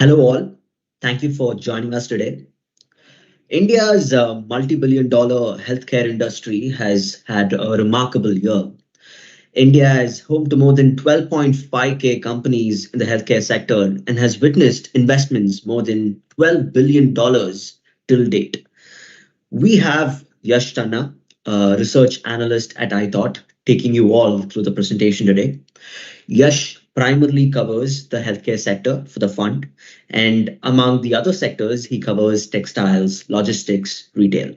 Hello, all. Thank you for joining us today. India's multi billion dollar healthcare industry has had a remarkable year. India is home to more than 12.5K companies in the healthcare sector and has witnessed investments more than $12 billion till date. We have Yash Tanna, a research analyst at iThought, taking you all through the presentation today. Yash primarily covers the healthcare sector for the fund, and among the other sectors, he covers textiles, logistics, retail.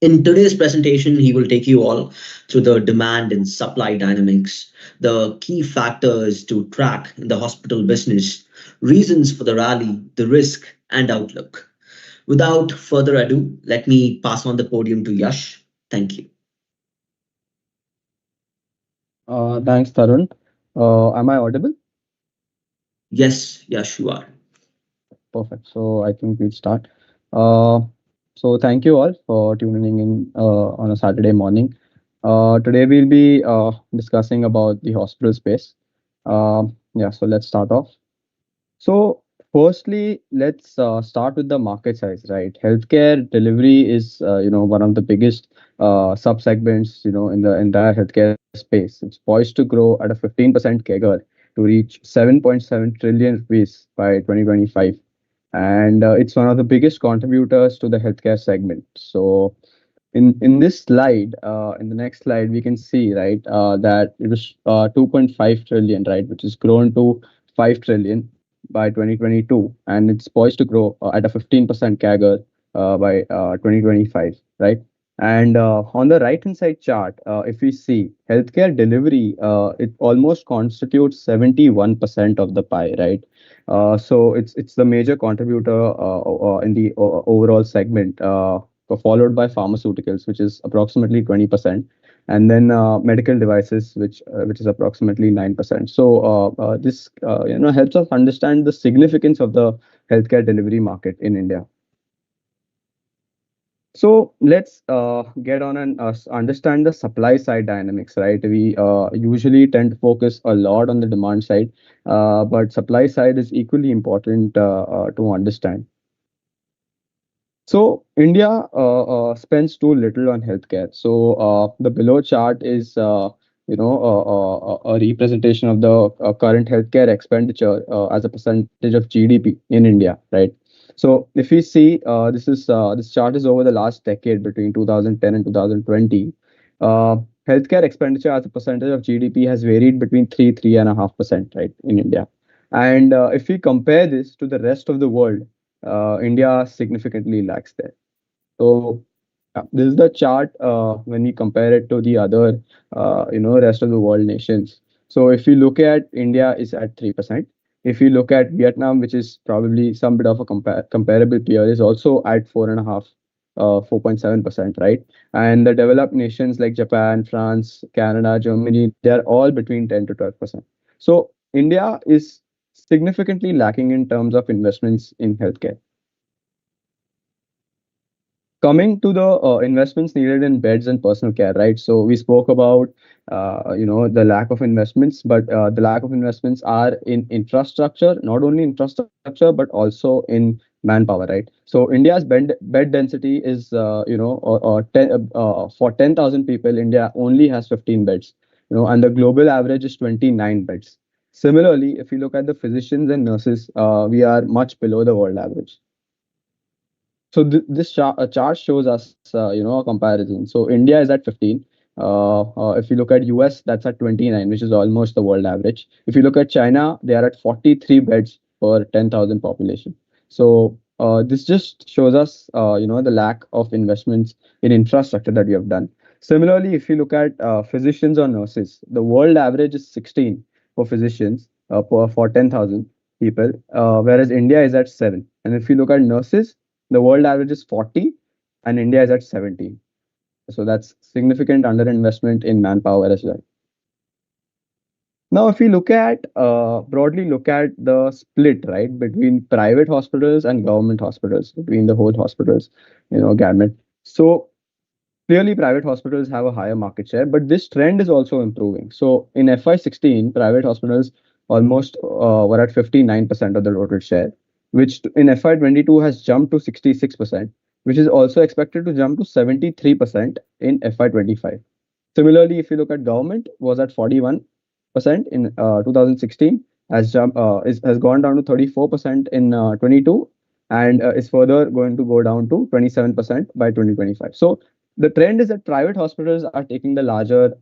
In today's presentation, he will take you all through the demand and supply dynamics, the key factors to track in the hospital business, reasons for the rally, the risk, and outlook. Without further ado, let me pass on the podium to Yash. Thank you. Thanks, Tarun. Am I audible? Yes, Yash, you are. Perfect. So I think we'll start. Uh, so thank you all for tuning in on a Saturday morning. Today we'll be discussing about the hospital space. Yeah, so let's start off. So firstly, let's start with the market size, right? Healthcare delivery is, one of the biggest sub-segments, in the entire healthcare space. It's poised to grow at a 15% CAGR to reach 7.7 trillion rupees by 2025. And it's one of the biggest contributors to the healthcare segment. So in this slide, in the next slide, we can see, right, that it was 2.5 trillion, right, which has grown to 5 trillion by 2022, and it's poised to grow at a 15% CAGR by 2025, right? And on the right hand side chart, if we see healthcare delivery, it almost constitutes 71% of the pie, right? So it's the major contributor in the overall segment, followed by pharmaceuticals, which is approximately 20%, and then medical devices, which is approximately 9%. So this helps us understand the significance of the healthcare delivery market in India. So let's get on and understand the supply side dynamics, right? We usually tend to focus a lot on the demand side, but supply side is equally important to understand. So India spends too little on healthcare. So the below chart is a representation of the current healthcare expenditure as a percentage of GDP in India, right? So if we see, this chart is over the last decade between 2010 and 2020. Uh, Healthcare expenditure as a percentage of GDP has varied between 3.5%, right, in India. And if we compare this to the rest of the world, India significantly lacks there. So this is the chart when we compare it to the other, rest of the world nations. So if you look at India is at 3%. If you look at Vietnam, which is probably some bit of a comparable peer, is also at 4.7%, right? And the developed nations like Japan, France, Canada, Germany, they are all between 10 to 12%. So India is significantly lacking in terms of investments in healthcare. Coming to the investments needed in beds and personal care, right? So we spoke about the lack of investments, but the lack of investments are in infrastructure, not only infrastructure but also in manpower, right? So India's bed density is for 10,000 people, India only has 15 beds, and the global average is 29 beds. Similarly, if you look at the physicians and nurses, we are much below the world average. So this chart shows us, a comparison. So India is at 15. If you look at US, that's at 29, which is almost the world average. If you look at China, they are at 43 beds per 10,000 population. So this just shows us, the lack of investments in infrastructure that we have done. Similarly, if you look at physicians or nurses, the world average is 16 for physicians for 10,000 people, whereas India is at 7. And if you look at nurses, the world average is 40 and India is at 17. So that's significant underinvestment in manpower as well. Now, if we look at broadly look at the split, right, between private hospitals and government hospitals, between the whole hospitals, gamut. So clearly, private hospitals have a higher market share, but this trend is also improving. So in FY16, private hospitals almost were at 59% of the total share, which in FY22 has jumped to 66%, which is also expected to jump to 73% in FY25. Similarly, if you look at government, was at 41% in 2016, has gone down to 34% in 22, and is further going to go down to 27% by 2025. So the trend is that private hospitals are taking the larger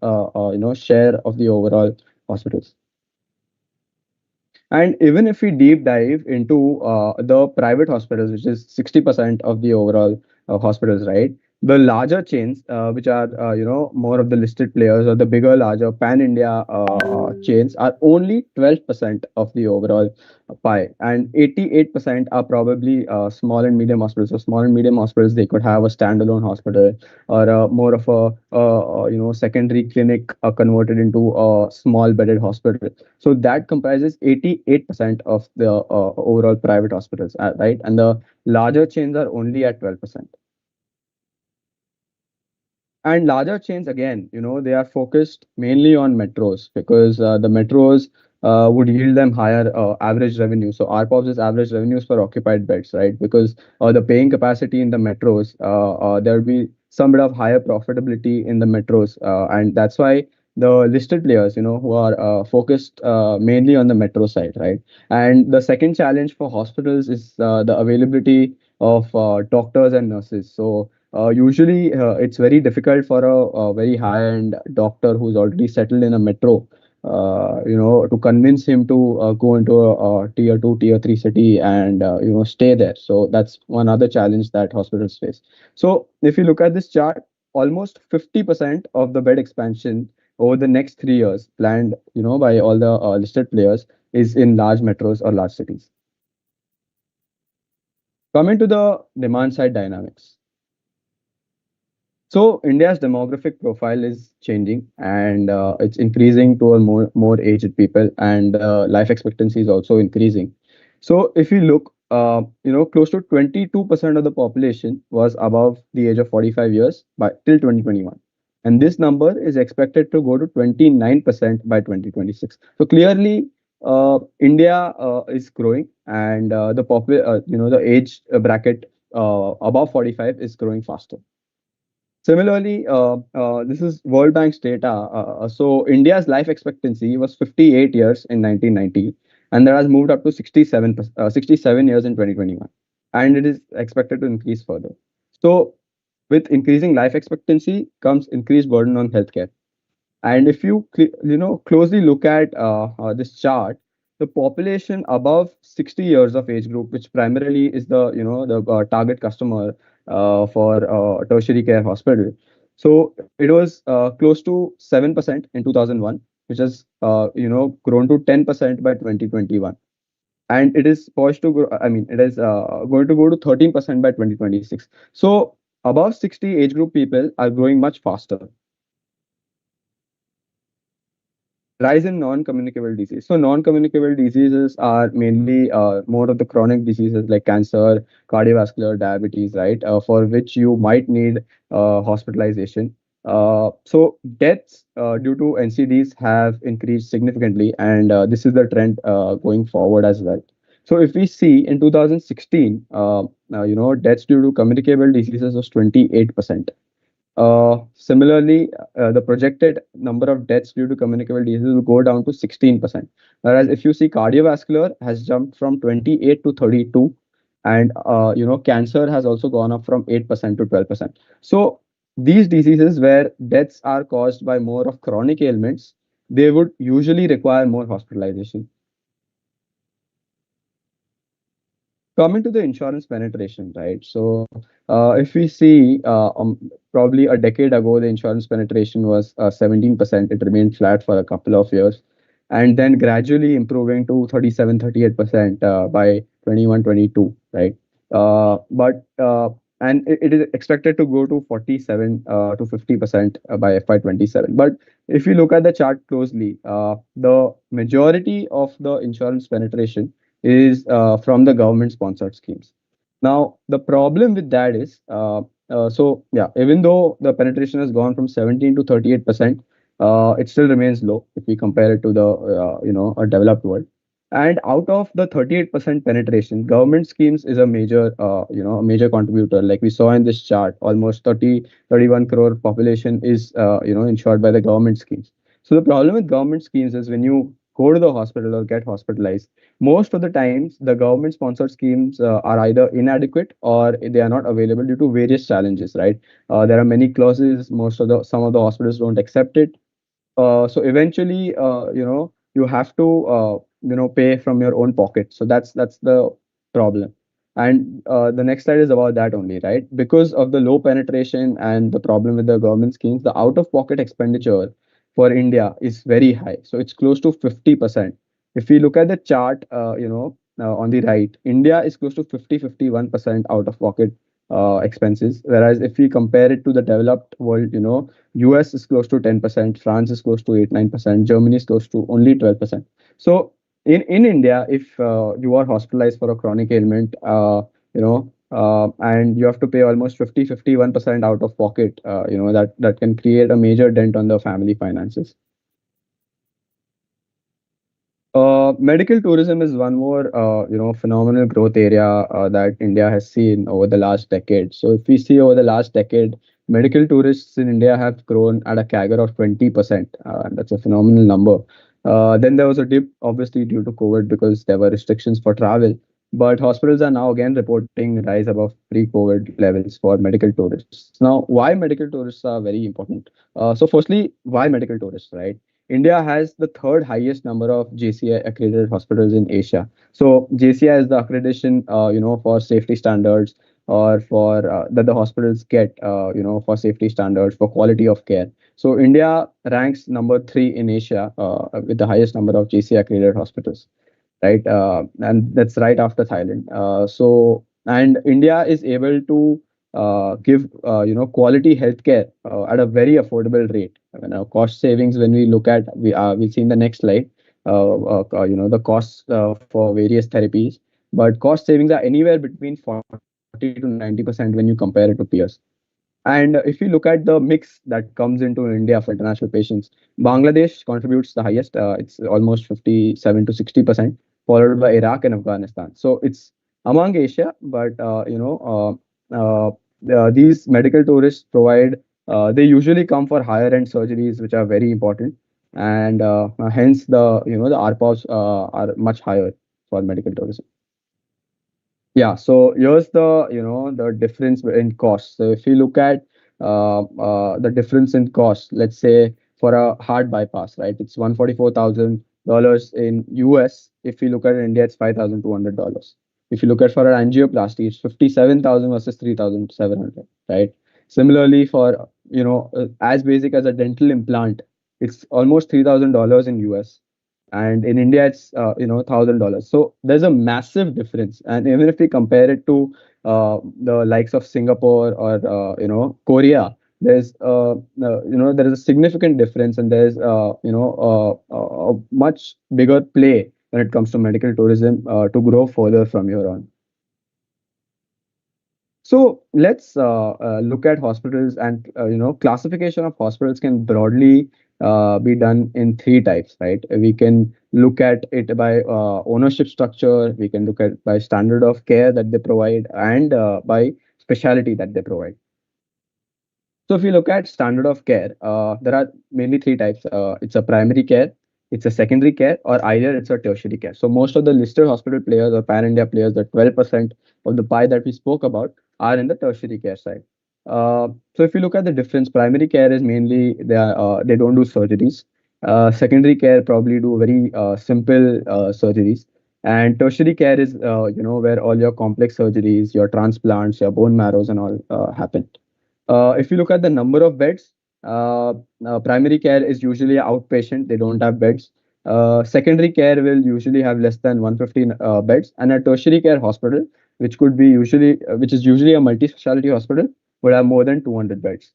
share of the overall hospitals. And even if we deep dive into the private hospitals, which is 60% of the overall hospitals, right? The larger chains, which are more of the listed players or the bigger, larger pan-India chains, are only 12% of the overall pie, and 88% are probably small and medium hospitals. So small and medium hospitals, they could have a standalone hospital or more of a secondary clinic converted into a small bedded hospital. So that comprises 88% of the overall private hospitals, right? And the larger chains are only at 12%. And larger chains, again, they are focused mainly on metros because the metros would yield them higher average revenue. So ARPOBS is average revenues per occupied beds, right? Because the paying capacity in the metros, there will be some bit of higher profitability in the metros. And that's why the listed players, who are focused mainly on the metro side, right? And the second challenge for hospitals is the availability of doctors and nurses. So usually, it's very difficult for a very high-end doctor who's already settled in a metro, to convince him to go into a tier two, tier three city and stay there. So that's one other challenge that hospitals face. So if you look at this chart, almost 50% of the bed expansion over the next 3 years planned, by all the listed players is in large metros or large cities. Coming to the demand side dynamics. So India's demographic profile is changing, and it's increasing to a more aged people, and life expectancy is also increasing. So if you look, close to 22% of the population was above the age of 45 years by till 2021, and this number is expected to go to 29% by 2026. So clearly, India is growing, and the age bracket above 45 is growing faster. Similarly, this is World Bank's data. So India's life expectancy was 58 years in 1990, and that has moved up to 67 years in 2021, and it is expected to increase further. So with increasing life expectancy comes increased burden on healthcare. And if you closely look at this chart, the population above 60 years of age group, which primarily is the target customer for tertiary care hospital. So it was close to 7% in 2001, which has grown to 10% by 2021, and it is poised to grow. I mean, it is going to go to 13% by 2026. So above 60 age group people are growing much faster. Rise in non-communicable disease. So non-communicable diseases are mainly more of the chronic diseases like cancer, cardiovascular, diabetes, right? For which you might need hospitalization. So deaths due to NCDs have increased significantly, and this is the trend going forward as well. So if we see in 2016, deaths due to communicable diseases was 28%. Similarly, the projected number of deaths due to communicable diseases will go down to 16%. Whereas if you see cardiovascular has jumped from 28 to 32, and cancer has also gone up from 8% to 12%. So these diseases where deaths are caused by more of chronic ailments, they would usually require more hospitalization. Coming to the insurance penetration, right? So, if we see, probably a decade ago, the insurance penetration was 17%. It remained flat for a couple of years, and then gradually improving to 37, 38% by 21, 22, right? But and it is expected to go to 47 to 50% by FY27. But if you look at the chart closely, the majority of the insurance penetration is from the government sponsored schemes. Now, the problem with that is, so yeah, even though the penetration has gone from 17 to 38%, it still remains low if we compare it to the a developed world. And out of the 38% penetration, government schemes is a major a major contributor. Like we saw in this chart, almost 31 crore population is insured by the government schemes. So the problem with government schemes is when you go to the hospital or get hospitalized, most of the times the government sponsored schemes are either inadequate or they are not available due to various challenges, right? There are many clauses. Some of the hospitals don't accept it. So eventually, you have to pay from your own pocket. So that's the problem. And the next slide is about that only, right? Because of the low penetration and the problem with the government schemes, the out of pocket expenditure for India is very high. So it's close to 50%. If we look at the chart, on the right, India is close to 51% out of pocket expenses. Whereas if we compare it to the developed world, US is close to 10%, France is close to 8-9%, Germany is close to only 12%. So in India, if you are hospitalized for a chronic ailment, and you have to pay almost 51% out of pocket, that can create a major dent on the family finances. Medical tourism is one more, phenomenal growth area that India has seen over the last decade. So if we see over the last decade, medical tourists in India have grown at a CAGR of 20%. That's a phenomenal number. Then there was a dip, obviously due to COVID, because there were restrictions for travel. But hospitals are now again reporting rise above pre-COVID levels for medical tourists. Now, why medical tourists are very important? So, firstly, why medical tourists, right? India has the third highest number of JCI accredited hospitals in Asia. So JCI is the accreditation, for safety standards or for that the hospitals get, for safety standards for quality of care. So India ranks number three in Asia with the highest number of JCI accredited hospitals, right? And that's right after Thailand. And India is able to give quality healthcare at a very affordable rate. I mean, cost savings when we look at we'll see in the next slide. The costs for various therapies, but cost savings are anywhere between 40 to 90% when you compare it to peers. And if you look at the mix that comes into India for international patients, Bangladesh contributes the highest. It's almost 57 to 60%, followed by Iraq and Afghanistan. So it's among Asia, but these medical tourists provide. They usually come for higher end surgeries, which are very important, and hence the ARPOBs are much higher for medical tourism. Yeah, so here's the difference in cost. So if you look at the difference in cost, let's say for a heart bypass, right, it's $144,000 in US. If you look at India, it's $5,200. If you look at for an angioplasty, it's 57,000 versus 3,700, right? Similarly, for as basic as a dental implant, it's almost $3,000 in US, and in India it's $1,000. So there's a massive difference, and even if we compare it to the likes of Singapore or Korea, there is a significant difference, and there's a much bigger play when it comes to medical tourism to grow further from here on. So let's look at hospitals, and classification of hospitals can broadly be done in three types, right? We can look at it by ownership structure, we can look at by standard of care that they provide, and by specialty that they provide. So if you look at standard of care, there are mainly three types. It's a primary care, it's a secondary care, or either it's a tertiary care. So most of the listed hospital players or pan-India players, the 12% of the pie that we spoke about, are in the tertiary care side. So if you look at the difference, primary care is mainly they don't do surgeries. Secondary care probably do very simple surgeries, and tertiary care is where all your complex surgeries, your transplants, your bone marrows, and all happen. If you look at the number of beds, primary care is usually outpatient, they don't have beds. Secondary care will usually have less than 150 beds, and a tertiary care hospital, which is usually a multi-specialty hospital, would have more than 200 beds.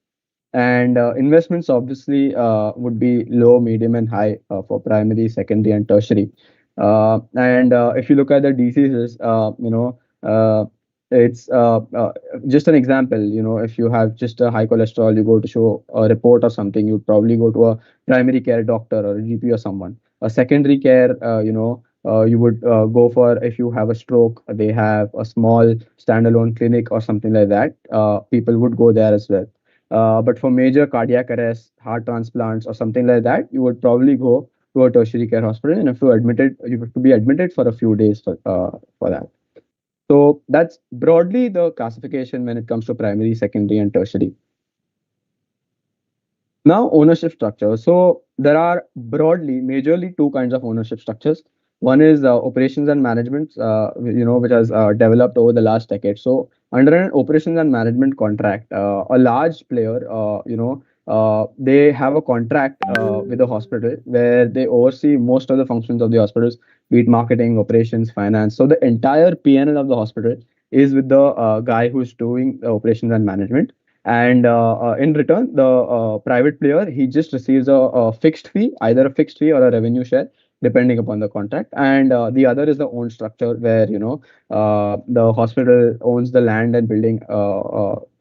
And investments obviously would be low, medium, and high for primary, secondary, and tertiary. And if you look at the diseases, It's just an example. If you have just a high cholesterol, you go to show a report or something, you'd probably go to a primary care doctor or a GP or someone. A secondary care, you would go for if you have a stroke, they have a small standalone clinic or something like that. People would go there as well. But for major cardiac arrest, heart transplants, or something like that, you would probably go to a tertiary care hospital, and if you have to be admitted for a few days for that. So that's broadly the classification when it comes to primary, secondary, and tertiary. Now, ownership structure. So there are broadly, majorly two kinds of ownership structures. One is operations and management, which has developed over the last decade. So under an operations and management contract, a large player, they have a contract with the hospital where they oversee most of the functions of the hospitals, be it marketing, operations, finance. So the entire P&L of the hospital is with the guy who's doing operations and management, and in return the private player, he just receives a fixed fee, either a fixed fee or a revenue share depending upon the contract. And the other is the own structure where the hospital owns the land and building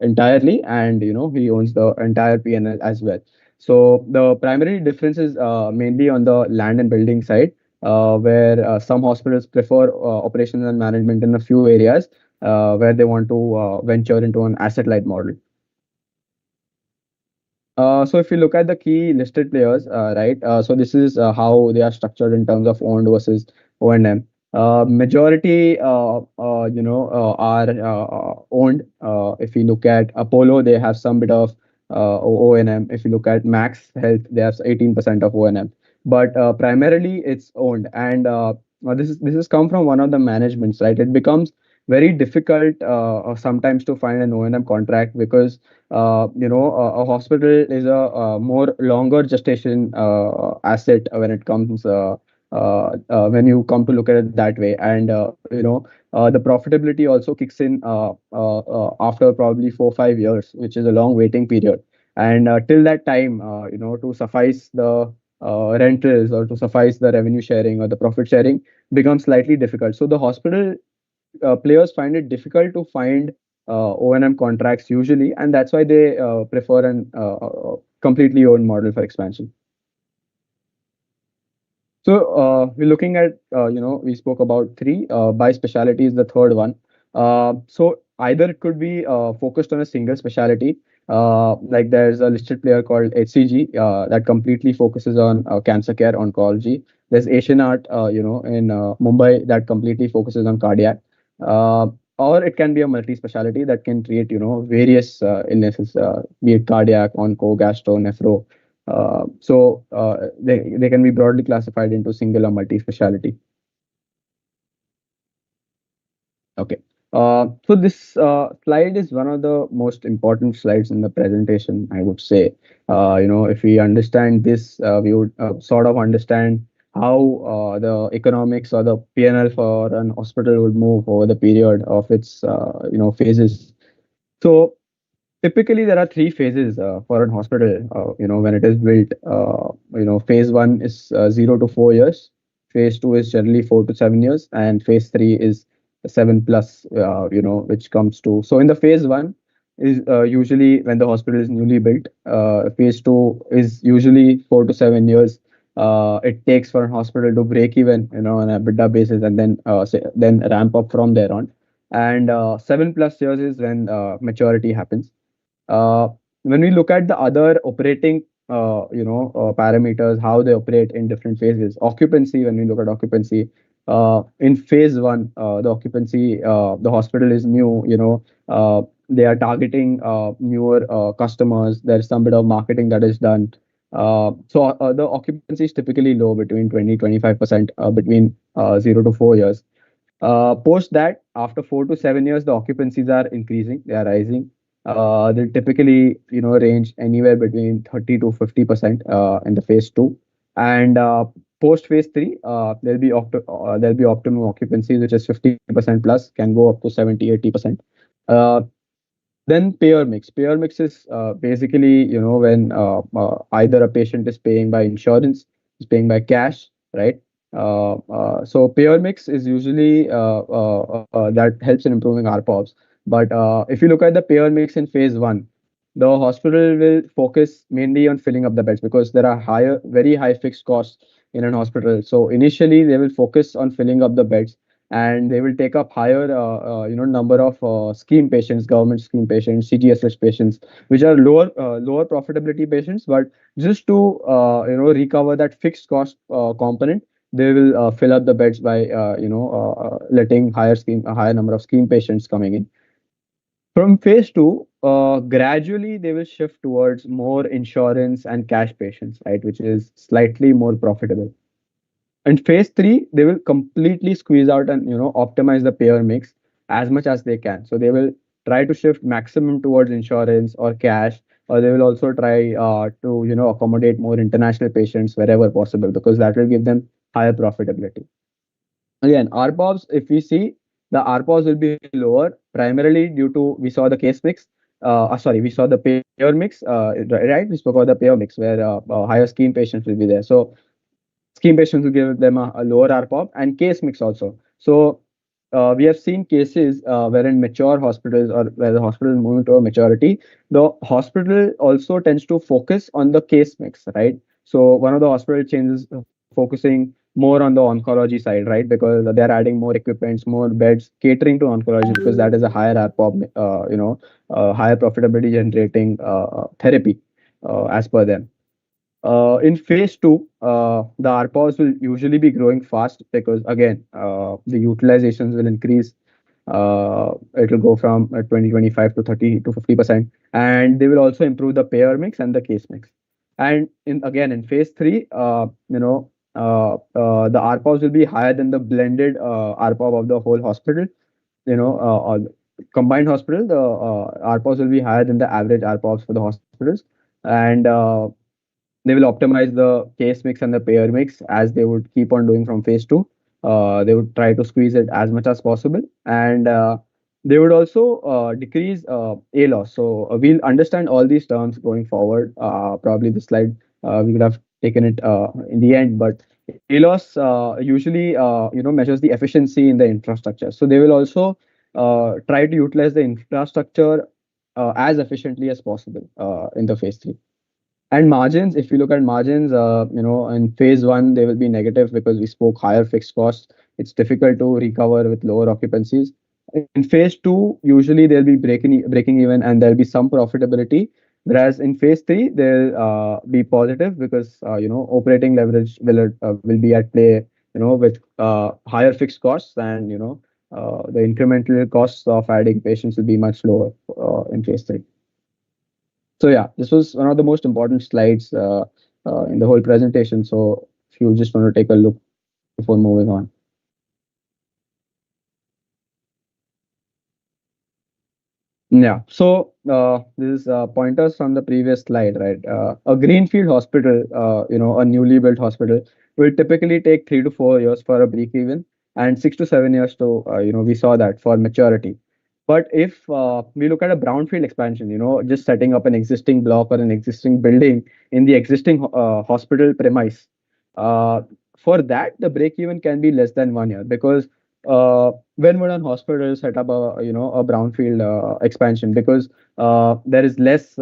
entirely, and he owns the entire P&L as well. So the primary difference is mainly on the land and building side, where some hospitals prefer operations and management in a few areas where they want to venture into an asset light model. So if you look at the key listed players, right? So this is how they are structured in terms of owned versus O&M. Majority, are owned. If you look at Apollo, they have some bit of O&M. If you look at Max Health, they have 18% of O&M. But primarily, it's owned, and this has come from one of the managements, right? It becomes very difficult sometimes to find an O&M contract because a hospital is a more longer gestation asset when it comes when you come to look at it that way. And the profitability also kicks in after probably 4 5 years, which is a long waiting period. And till that time, to suffice the rentals or to suffice the revenue sharing or the profit sharing becomes slightly difficult. So the hospital players find it difficult to find O&M contracts usually, and that's why they prefer an completely owned model for expansion. So we're looking at, we spoke about three. By specialty is the third one. So either it could be focused on a single specialty, like there's a listed player called HCG that completely focuses on cancer care oncology. There's Asian Art, in Mumbai that completely focuses on cardiac. Uh, or it can be a multi-specialty that can treat, various illnesses, be it cardiac, onco, gastro, nephro. They can be broadly classified into single or multi-specialty. Okay. So this slide is one of the most important slides in the presentation, I would say. If we understand this, we would sort of understand how the economics or the P&L for an hospital would move over the period of its, phases. So typically, there are three phases for an hospital. When it is built, phase one is 0 to 4 years. Phase two is generally 4 to 7 years, and phase three is 7 plus. Which comes to, so in the phase one is usually when the hospital is newly built. Phase two is usually 4 to 7 years. It takes for a hospital to break even, on a EBITDA basis, and then ramp up from there on. And 7 plus years is when maturity happens. uh, when we look at the other operating, parameters, how they operate in different phases, occupancy, when we look at occupancy, in phase one, the occupancy, the hospital is new, they are targeting newer customers. There's some bit of marketing that is done. So the occupancy is typically low, between 20 25% between 0 to 4 years. Post that, after 4 to 7 years, the occupancies are increasing, they are rising. They typically, range anywhere between 30 to 50% in the phase two. And post phase three, there'll be optimum occupancy, which is 50% plus, can go up to 70 80%. Uh, then payer mix. Payer mix is basically, when either a patient is paying by insurance, is paying by cash, right? So payer mix is usually that helps in improving ARPOBs. But if you look at the payer mix in phase one, the hospital will focus mainly on filling up the beds because there are very high fixed costs in an hospital. So initially they will focus on filling up the beds, and they will take up higher, number of scheme patients, government scheme patients, CGSS patients, which are lower profitability patients. But just to recover that fixed cost component, they will fill up the beds by letting a higher number of scheme patients coming in. From phase two, gradually they will shift towards more insurance and cash patients, right, which is slightly more profitable. In phase three, they will completely squeeze out and optimize the payer mix as much as they can. So they will try to shift maximum towards insurance or cash, or they will also try to accommodate more international patients wherever possible, because that will give them higher profitability. Again, ARPOBs, if we see, the ARPOBs will be lower primarily due to, we saw the case mix. We saw the payer mix, right? We spoke about the payer mix where higher scheme patients will be there. So scheme patients will give them a lower ARPOB and case mix also. So we have seen cases wherein mature hospitals, or where the hospital is moving to a maturity, the hospital also tends to focus on the case mix, right? So one of the hospital chains is focusing more on the oncology side, right? Because they're adding more equipments, more beds catering to oncology, because that is a higher ARPOB, higher profitability generating therapy as per them. In phase two, the ARPOs will usually be growing fast because again, the utilizations will increase. It will go from 20-25 to 30 to 50%, and they will also improve the payer mix and the case mix. And in phase three, the ARPOs will be higher than the blended ARPOB of the whole hospital. Or combined hospital, the ARPOs will be higher than the average ARPOs for the hospitals, and they will optimize the case mix and the payer mix as they would keep on doing from phase two. They would try to squeeze it as much as possible, and they would also decrease ALOS. So we'll understand all these terms going forward. Probably the slide we could have taken it in the end, but ALOS usually measures the efficiency in the infrastructure. So they will also try to utilize the infrastructure as efficiently as possible in the phase three. And margins, if you look at margins, in phase one, they will be negative because we spoke higher fixed costs. It's difficult to recover with lower occupancies. In phase two, usually they'll be breaking even, and there'll be some profitability. Whereas in phase three, they'll be positive because operating leverage will be at play. With higher fixed costs, and the incremental costs of adding patients will be much lower in phase three. So yeah, this was one of the most important slides in the whole presentation. So if you just want to take a look before moving on. Yeah, so this is pointers from the previous slide, right? A greenfield hospital, a newly built hospital will typically take 3 to 4 years for a break even, and 6 to 7 years to, we saw that for maturity. But if we look at a brownfield expansion, just setting up an existing block or an existing building in the existing hospital premise, uh, for that the break even can be less than 1 year, because when would a hospital set up a brownfield expansion? Because there is less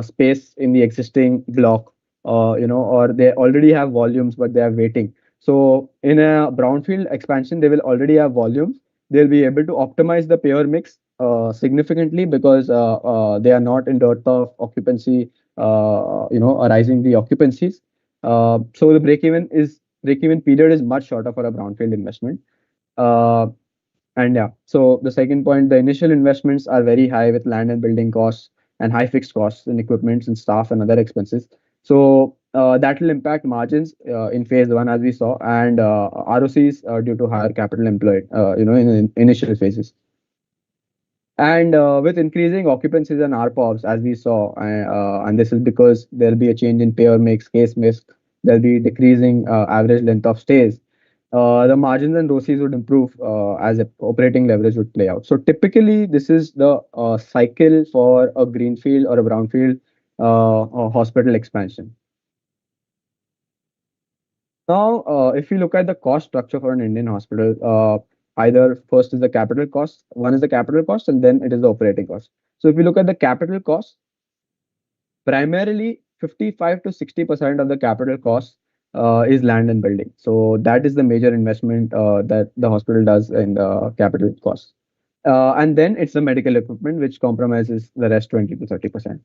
space in the existing block, or they already have volumes but they are waiting. So in a brownfield expansion, they will already have volumes. They'll be able to optimize the payer mix significantly, because they are not in dearth of occupancy, arising the occupancies. So the break even period is much shorter for a brownfield investment. Uh, and yeah, so the second point, the initial investments are very high with land and building costs and high fixed costs in equipments and staff and other expenses. So that will impact margins in phase one, as we saw, and ROCs due to higher capital employed, in initial phases. And with increasing occupancies and ARPOBs, as we saw, and this is because there'll be a change in payer mix, case mix, there'll be decreasing average length of stays. The margins and ROCs would improve as operating leverage would play out. So typically, this is the cycle for a greenfield or a brownfield hospital expansion. Now, if you look at the cost structure for an Indian hospital, either first is the capital cost, one is the capital cost, and then it is the operating cost. So if you look at the capital cost, primarily 55 to 60% of the capital cost is land and building. So that is the major investment that the hospital does in the capital cost. And then it's the medical equipment, which compromises the rest 20 to 30%.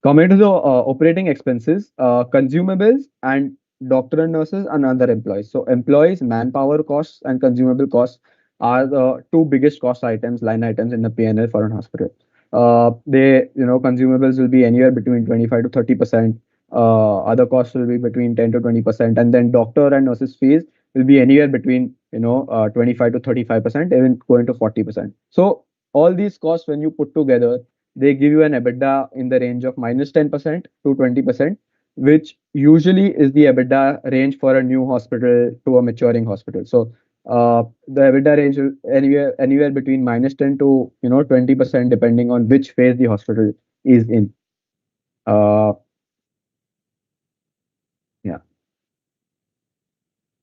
Coming to the operating expenses, consumables and doctor and nurses and other employees. So employees, manpower costs and consumable costs are the two biggest cost items, line items in the P&L for an hospital. Consumables will be anywhere between 25 to 30%. Other costs will be between 10 to 20%, and then doctor and nurses fees will be anywhere between 25 to 35%, even going to 40%. So all these costs, when you put together, they give you an EBITDA in the range of -10% to 20%, which usually is the EBITDA range for a new hospital to a maturing hospital. So the EBITDA range will anywhere between -10 to 20%, depending on which phase the hospital is in. Uh, yeah.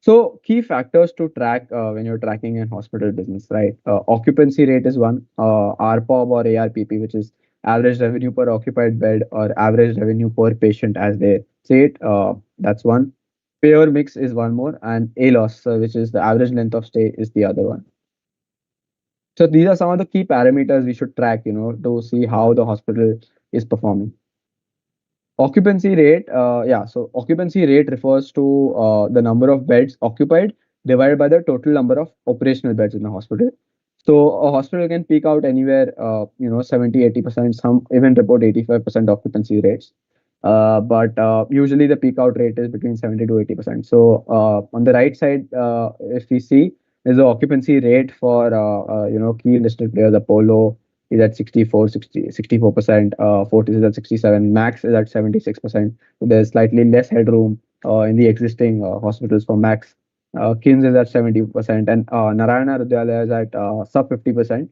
So key factors to track when you're tracking an hospital business, right? Occupancy rate is one, ARPOB or ARPP, which is average revenue per occupied bed or average revenue per patient, as they say it. That's one. Payer mix is one more, and ALOS, which is the average length of stay, is the other one. So these are some of the key parameters we should track, to see how the hospital is performing. Occupancy rate, yeah, so occupancy rate refers to the number of beds occupied divided by the total number of operational beds in the hospital. So a hospital can peak out anywhere, 70, 80%, some even report 85% occupancy rates. But usually the peak out rate is between 70 to 80%. So on the right side, if we see, there's the occupancy rate for, key listed players, Apollo, is at 64%, Fortis is at 67, Max is at 76%. So there's slightly less headroom in the existing hospitals for Max. KIMS is at 70%, and Narayana Hrudayalaya is at sub 50%.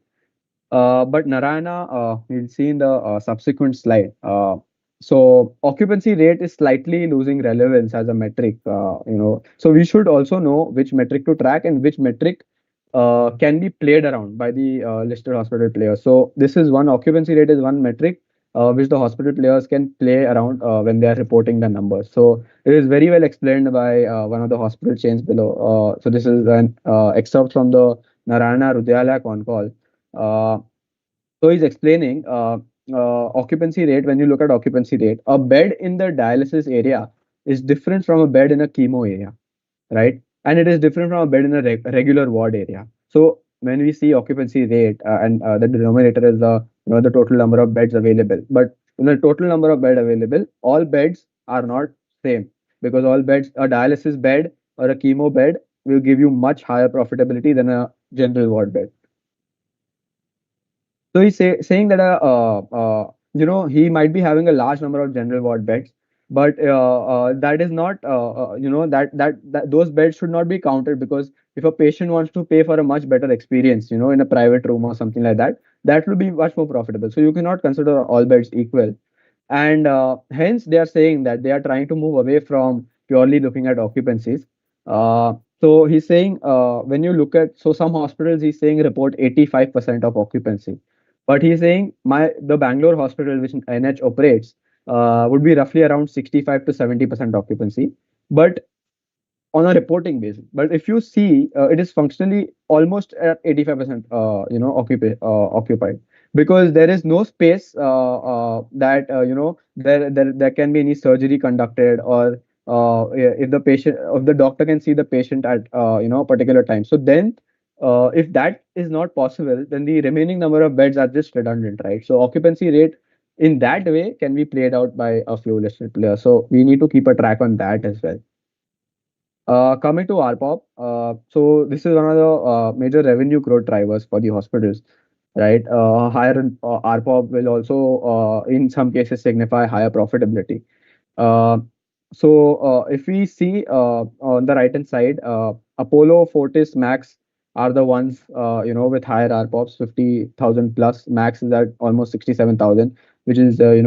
But Narayana, we'll see in the subsequent slide. So occupancy rate is slightly losing relevance as a metric. So we should also know which metric to track and which metric can be played around by the listed hospital players. So this is one, occupancy rate is one metric which the hospital players can play around when they are reporting the numbers. So it is very well explained by one of the hospital chains below. So this is an excerpt from the Narayana Hrudayalaya con call. So he's explaining occupancy rate. When you look at occupancy rate, a bed in the dialysis area is different from a bed in a chemo area, right? And it is different from a bed in a regular ward area. So when we see occupancy rate and the denominator is the total number of beds available, but in the total number of bed available, all beds are not same, because all beds, a dialysis bed or a chemo bed will give you much higher profitability than a general ward bed. So he's saying that he might be having a large number of general ward beds, but that is not that those beds should not be counted, because if a patient wants to pay for a much better experience, in a private room or something like that, that will be much more profitable. So you cannot consider all beds equal, and hence they are saying that they are trying to move away from purely looking at occupancies. So he's saying when you look at, so some hospitals he's saying report 85% of occupancy, but he's saying the Bangalore hospital, which NH operates, would be roughly around 65 to 70% occupancy, but on a reporting basis. But if you see, it is functionally almost at 85%, occupied, because there is no space that there can be any surgery conducted, or if the doctor can see the patient at a particular time. So then, if that is not possible, then the remaining number of beds are just redundant, right? So occupancy rate in that way can be played out by a few listed players. So we need to keep a track on that as well. Coming to ARPOB, so this is one of the major revenue growth drivers for the hospitals, right? Higher ARPOB will also, in some cases, signify higher profitability. Uh, so if we see on the right hand side, Apollo, Fortis, Max are the ones with higher ARPOBs, 50,000 plus. Max is at almost 67,000, which is a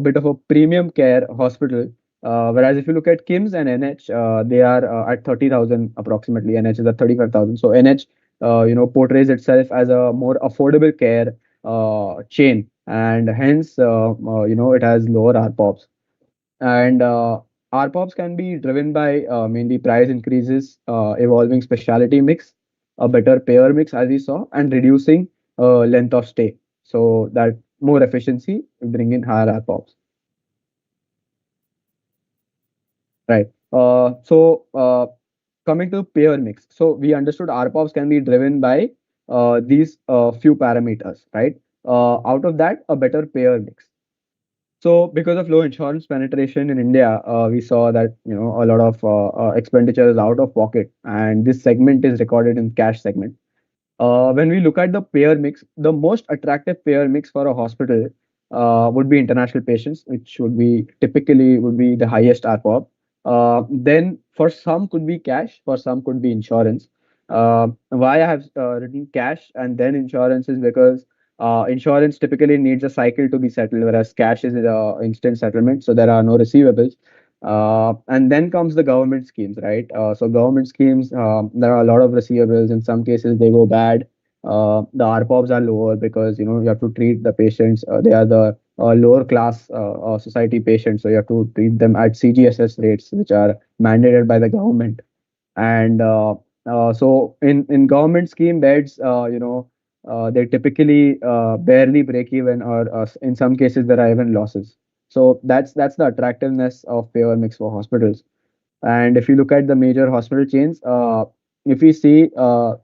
bit of a premium care hospital Whereas if you look at KIMS and NH, they are at 30,000 approximately. NH is at 35,000. So NH, portrays itself as a more affordable care chain, and hence, it has lower ARPOBs. And ARPOBs can be driven by mainly price increases, evolving specialty mix, a better payer mix, as we saw, and reducing length of stay. So that more efficiency will bring in higher ARPOBs. Right. Coming to payer mix. So we understood ARPOBs can be driven by these few parameters, right? Out of that, a better payer mix. So because of low insurance penetration in India, we saw that a lot of expenditure is out of pocket, and this segment is recorded in cash segment. When we look at the payer mix, the most attractive payer mix for a hospital would be international patients, which would be the highest ARPOB. Then for some could be cash, for some could be insurance. Why I have written cash and then insurance is because insurance typically needs a cycle to be settled, whereas cash is instant settlement, so there are no receivables. And then comes the government schemes, right? So government schemes, there are a lot of receivables. In some cases, they go bad. The ARPOBs are lower because you have to treat the patients. They are the lower class society patients, so you have to treat them at CGSS rates, which are mandated by the government. And so in government scheme beds, they typically barely break even, or in some cases there are even losses. So that's the attractiveness of payer mix for hospitals. And if you look at the major hospital chains, if we see,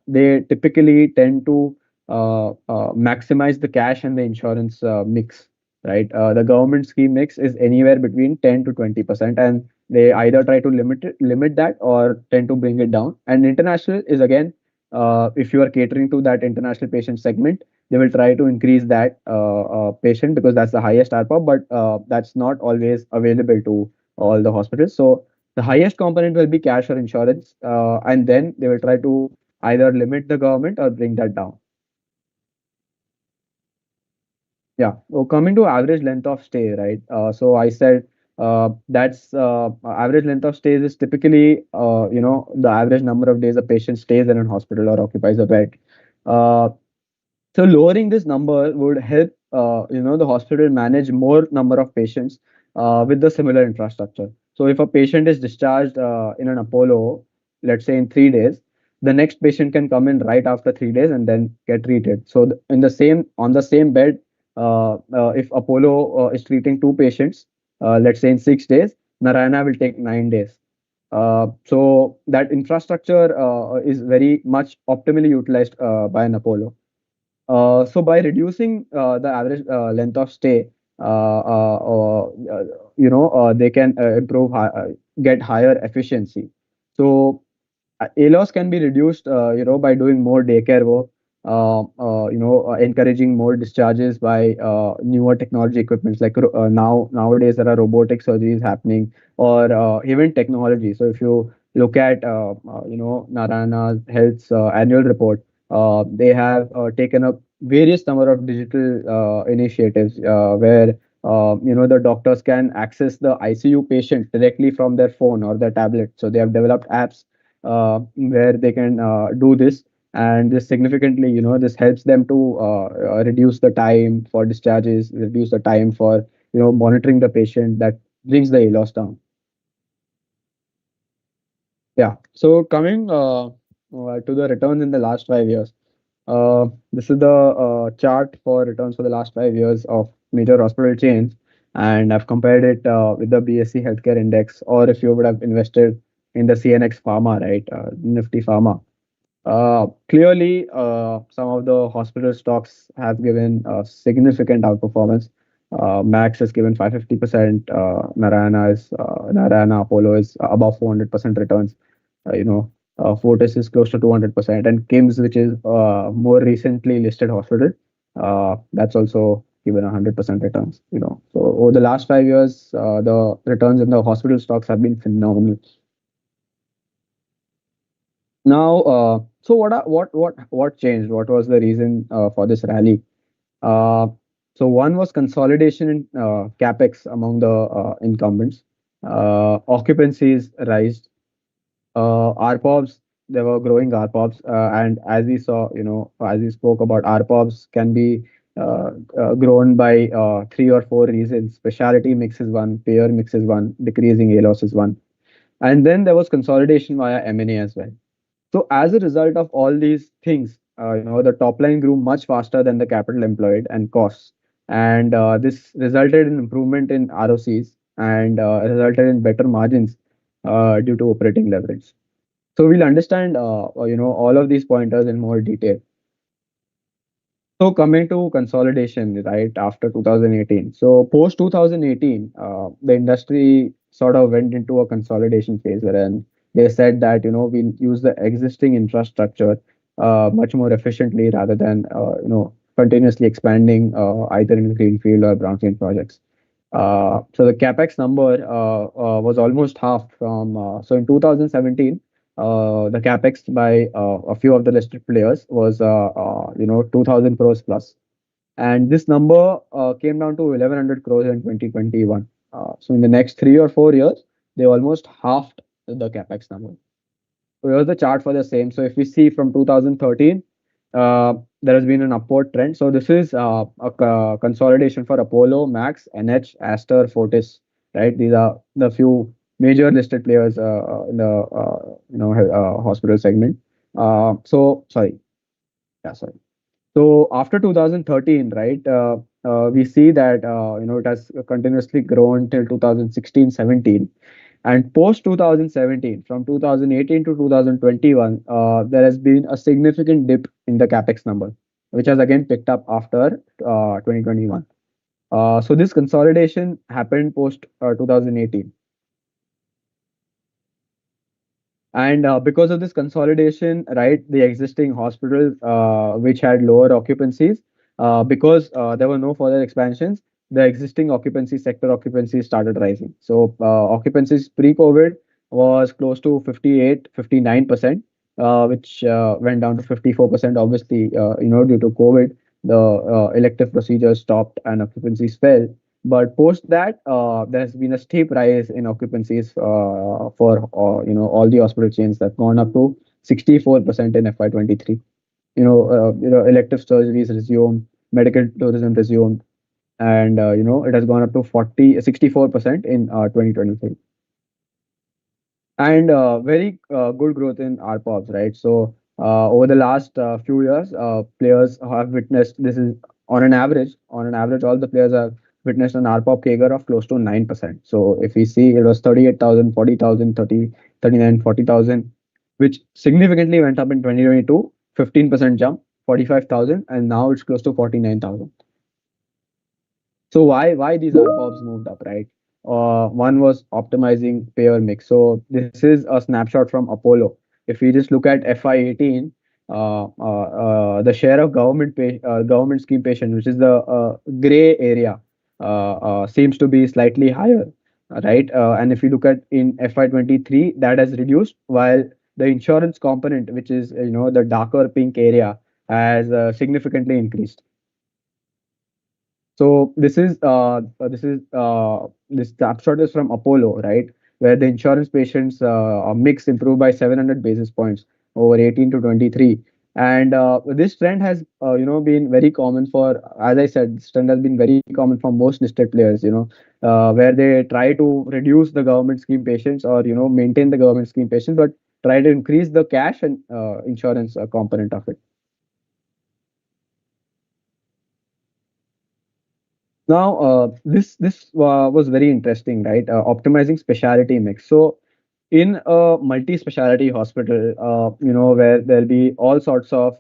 they typically tend to maximize the cash and the insurance mix, right? The government scheme mix is anywhere between 10 to 20%, and they either try to limit that or tend to bring it down. And international is again, if you are catering to that international patient segment, they will try to increase that patient because that's the highest ARPOB, but that's not always available to all the hospitals. So the highest component will be cash or insurance, and then they will try to either limit the government or bring that down. Yeah. So coming to average length of stay, right? So I said that's average length of stays is typically the average number of days a patient stays in a hospital or occupies a bed. Uh, So lowering this number would help, the hospital manage more number of patients with the similar infrastructure. So if a patient is discharged in an Apollo, let's say in 3 days, the next patient can come in right after 3 days and then get treated. So in the same on the same bed, if Apollo is treating two patients, let's say in 6 days, Narayana will take 9 days. So that infrastructure is very much optimally utilized by an Apollo. So by reducing the average length of stay, they can get higher efficiency. So ALOS can be reduced, by doing more daycare work, encouraging more discharges by newer technology equipments. Like nowadays there are robotic surgeries happening, or even technology. So if you look at, Narayana Health's annual report, they have taken up various number of digital initiatives where the doctors can access the ICU patient directly from their phone or their tablet. So they have developed apps where they can do this, and this significantly, this helps them to reduce the time for discharges, reduce the time for monitoring the patient. That brings the ALOS down. Yeah. So coming to the returns in the last 5 years. This is the chart for returns for the last 5 years of major hospital chains, and I've compared it with the BSC Healthcare Index, or if you would have invested in the CNX Pharma, right, Nifty Pharma. Clearly, some of the hospital stocks have given significant outperformance. Max has given 550%. Narayana Apollo is above 400% returns. Fortis is close to 200%, and KIMS, which is more recently listed hospital, that's also given 100% returns. So over the last 5 years, the returns in the hospital stocks have been phenomenal. Now, so what changed? What was the reason for this rally? Uh, so one was consolidation in Capex among the incumbents. Occupancies rise. ARPOBs, there were growing ARPOBs, and as we saw, as we spoke about, ARPOBs can be grown by three or four reasons. Specialty mix is one, payer mix is one, decreasing ALOS is one, and then there was consolidation via M&A as well. So as a result of all these things, the top line grew much faster than the capital employed and costs, and this resulted in improvement in ROCs and resulted in better margins due to operating leverage. So we'll understand, all of these pointers in more detail. So coming to consolidation, right, after 2018. So post 2018, the industry sort of went into a consolidation phase wherein they said that, we use the existing infrastructure much more efficiently rather than, continuously expanding either in greenfield or brownfield projects. So the capex number was almost half from so in 2017 the capex by a few of the listed players was 2000 crores plus, and this number came down to 1100 crores in 2021. So in the next 3 or 4 years they almost halved the capex number. So here's the chart for the same. So if we see from 2013, there has been an upward trend. So this is a consolidation for Apollo, Max, NH, Aster, Fortis, right? These are the few major listed players in the hospital segment. So sorry, yeah, sorry. So after 2013, right, we see that it has continuously grown till 2016, 17. And post 2017, from 2018 to 2021, there has been a significant dip in the capex number, which has again picked up after 2021. So this consolidation happened post 2018. And because of this consolidation, right, the existing hospitals which had lower occupancies, because there were no further expansions, the existing occupancy sector occupancies started rising. So occupancies pre-COVID was close to 58, 59%, which went down to 54%. Obviously, due to COVID, the elective procedures stopped and occupancies fell. But post that, there's been a steep rise in occupancies for all the hospital chains that gone up to 64% in FY23. Elective surgeries resumed, medical tourism resumed, and it has gone up to 64% in 2023, and very good growth in ARPOBs, right? So over the last few years, players have witnessed this is on an average, all the players have witnessed an ARPOB CAGR of close to 9%. So if we see it was 38,000, 40,000, 30, 39, 40,000, which significantly went up in 2022, 15% jump, 45,000, and now it's close to 49,000. So why these ARPOBs moved up, right? One was optimizing payer mix. So this is a snapshot from Apollo. If we just look at FY18, the share of government scheme patient, which is the gray area, seems to be slightly higher, right? And if you look at in FY23, that has reduced, while the insurance component, which is the darker pink area, has significantly increased. So this snapshot is from Apollo, right, where the insurance patients mix improved by 700 basis points over 18 to 23, and this trend has been very common for, as I said, this trend has been very common for most listed players, where they try to reduce the government scheme patients or maintain the government scheme patients, but try to increase the cash and insurance component of it. Now, this was very interesting, right? Optimizing specialty mix. So, in a multi-specialty hospital, where there'll be all sorts of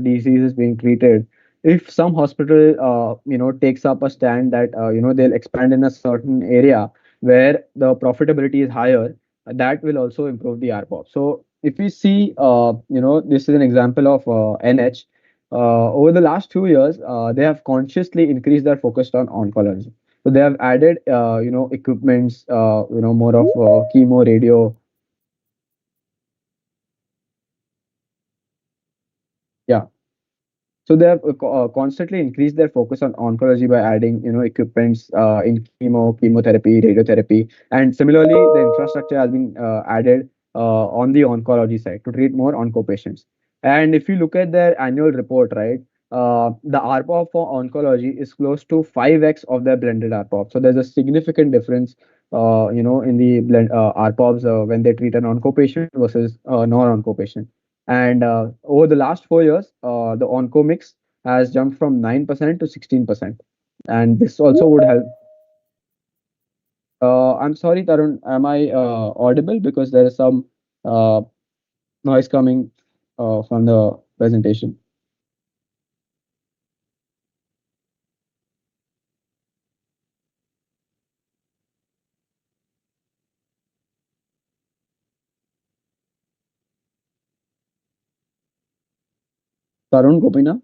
diseases being treated. If some hospital, takes up a stand that they'll expand in a certain area where the profitability is higher, that will also improve the ARPOB. So, if we see, this is an example of NH. Over the last 2 years, they have consciously increased their focus on oncology. So they have added, equipments, more of chemo, radio. Yeah. So they have constantly increased their focus on oncology by adding, equipments in chemotherapy, radiotherapy, and similarly, the infrastructure has been added on the oncology side to treat more onco patients. And if you look at their annual report, right, the ARPOB for oncology is close to 5x of their blended ARPOB. So there's a significant difference, in the blend ARPOBs when they treat an onco patient versus a non-onco patient. And over the last 4 years, the onco mix has jumped from 9% to 16%. And this also would help. I'm sorry, Tarun, am I audible? Because there is some uh, noise coming from the presentation. Tarun, Gopina?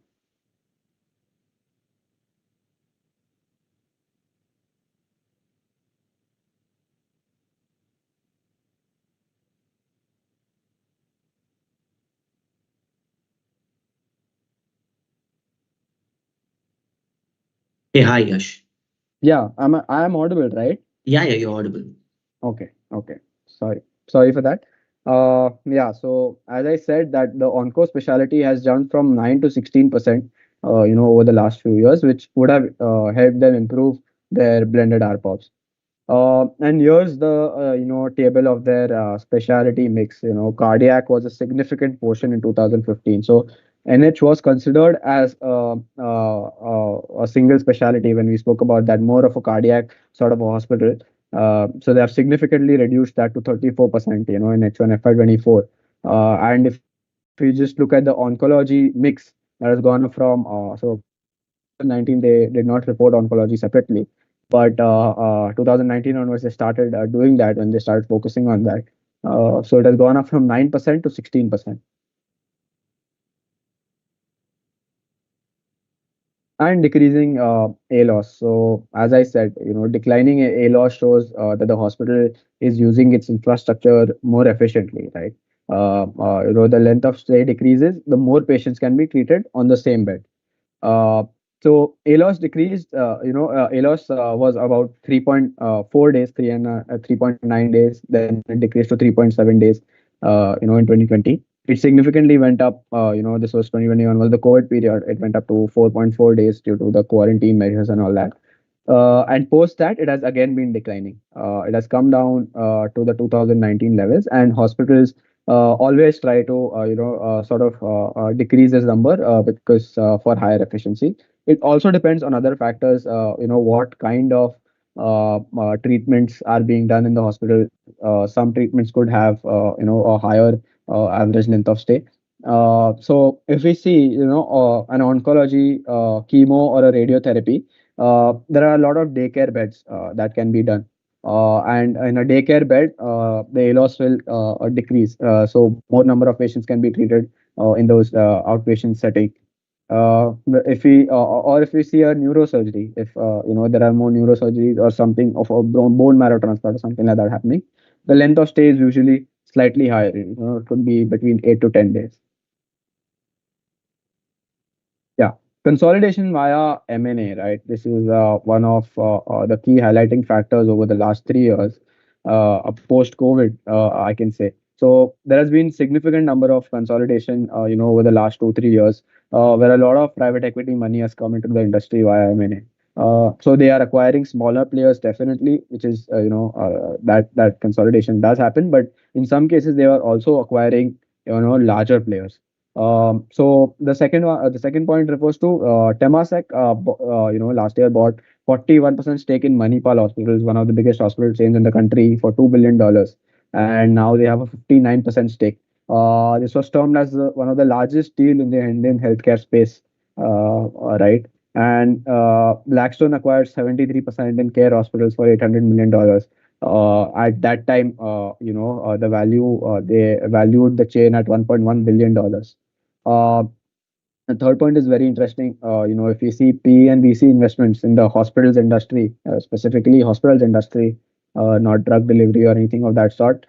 Hey, hi, Yash. Yeah, I am audible, right? Yeah, yeah, you're audible. Okay, okay. Sorry for that. Yeah, so as I said that the onco specialty has jumped from 9 to 16%, over the last few years, which would have helped them improve their blended ARPOBs. And here's the table of their specialty mix. Cardiac was a significant portion in 2015. So NH was considered as a single specialty when we spoke about that, more of a cardiac sort of a hospital. So they have significantly reduced that to 34%, in H1 FY24. And if you just look at the oncology mix, that has gone up from so 2019 they did not report oncology separately, but 2019 onwards they started doing that when they started focusing on that. So it has gone up from 9% to 16%. And decreasing ALOS. So as I said, declining ALOS shows that the hospital is using its infrastructure more efficiently, right? The length of stay decreases, the more patients can be treated on the same bed. Uh, so ALOS decreased, ALOS was about 3.4 days, 3.9 days, then it decreased to 3.7 days, in 2020. It significantly went up, this was 2021 was the COVID period. It went up to 4.4 days due to the quarantine measures and all that. And post that, it has again been declining. It has come down to the 2019 levels, and hospitals always try to, sort of decrease this number because for higher efficiency. It also depends on other factors. What kind of treatments are being done in the hospital. Some treatments could have, a higher average length of stay. So if we see, an oncology, chemo or a radiotherapy, there are a lot of daycare beds that can be done. And in a daycare bed, the ALOS will decrease. So more number of patients can be treated in those outpatient setting. If we or if we see a neurosurgery, if there are more neurosurgeries or something of a bone marrow transplant or something like that happening, the length of stay is usually slightly higher. It could be between 8 to 10 days. Yeah, consolidation via M&A, right? This is one of the key highlighting factors over the last 3 years, post-COVID, I can say. So there has been significant number of consolidation, over the last 2 3 years, where a lot of private equity money has come into the industry via M&A. So they are acquiring smaller players definitely, which is that consolidation does happen, but in some cases they are also acquiring larger players. So the second point refers to Temasek. Last year bought 41% stake in Manipal Hospitals, one of the biggest hospital chains in the country, for $2 billion, and now they have a 59% stake. This was termed as one of the largest deal in the Indian healthcare space, right? And Blackstone acquired 73% in Care Hospitals for $800 million. At that time, the value they valued the chain at $1.1 billion. Uh, the third point is very interesting. If you see PE and VC investments in the hospitals industry, specifically hospitals industry, not drug delivery or anything of that sort.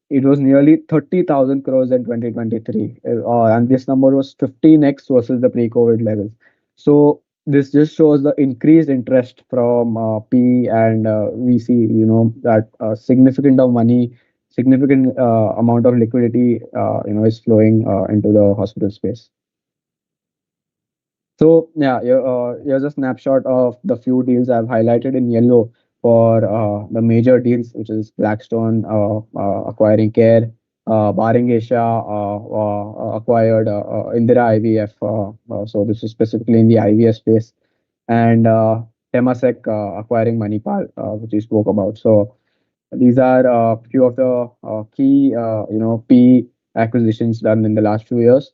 it was nearly 30,000 crores in 2023, and this number was 15x versus the pre-COVID levels. So this just shows the increased interest from P and VC. That significant of money, significant amount of liquidity, is flowing into the hospital space. So yeah, here's a snapshot of the few deals I've highlighted in yellow for the major deals, which is Blackstone acquiring Care, Baring Asia acquired Indira IVF. So this is specifically in the IVF space, and Temasek acquiring Manipal, which we spoke about. So these are a few of the key, P acquisitions done in the last few years,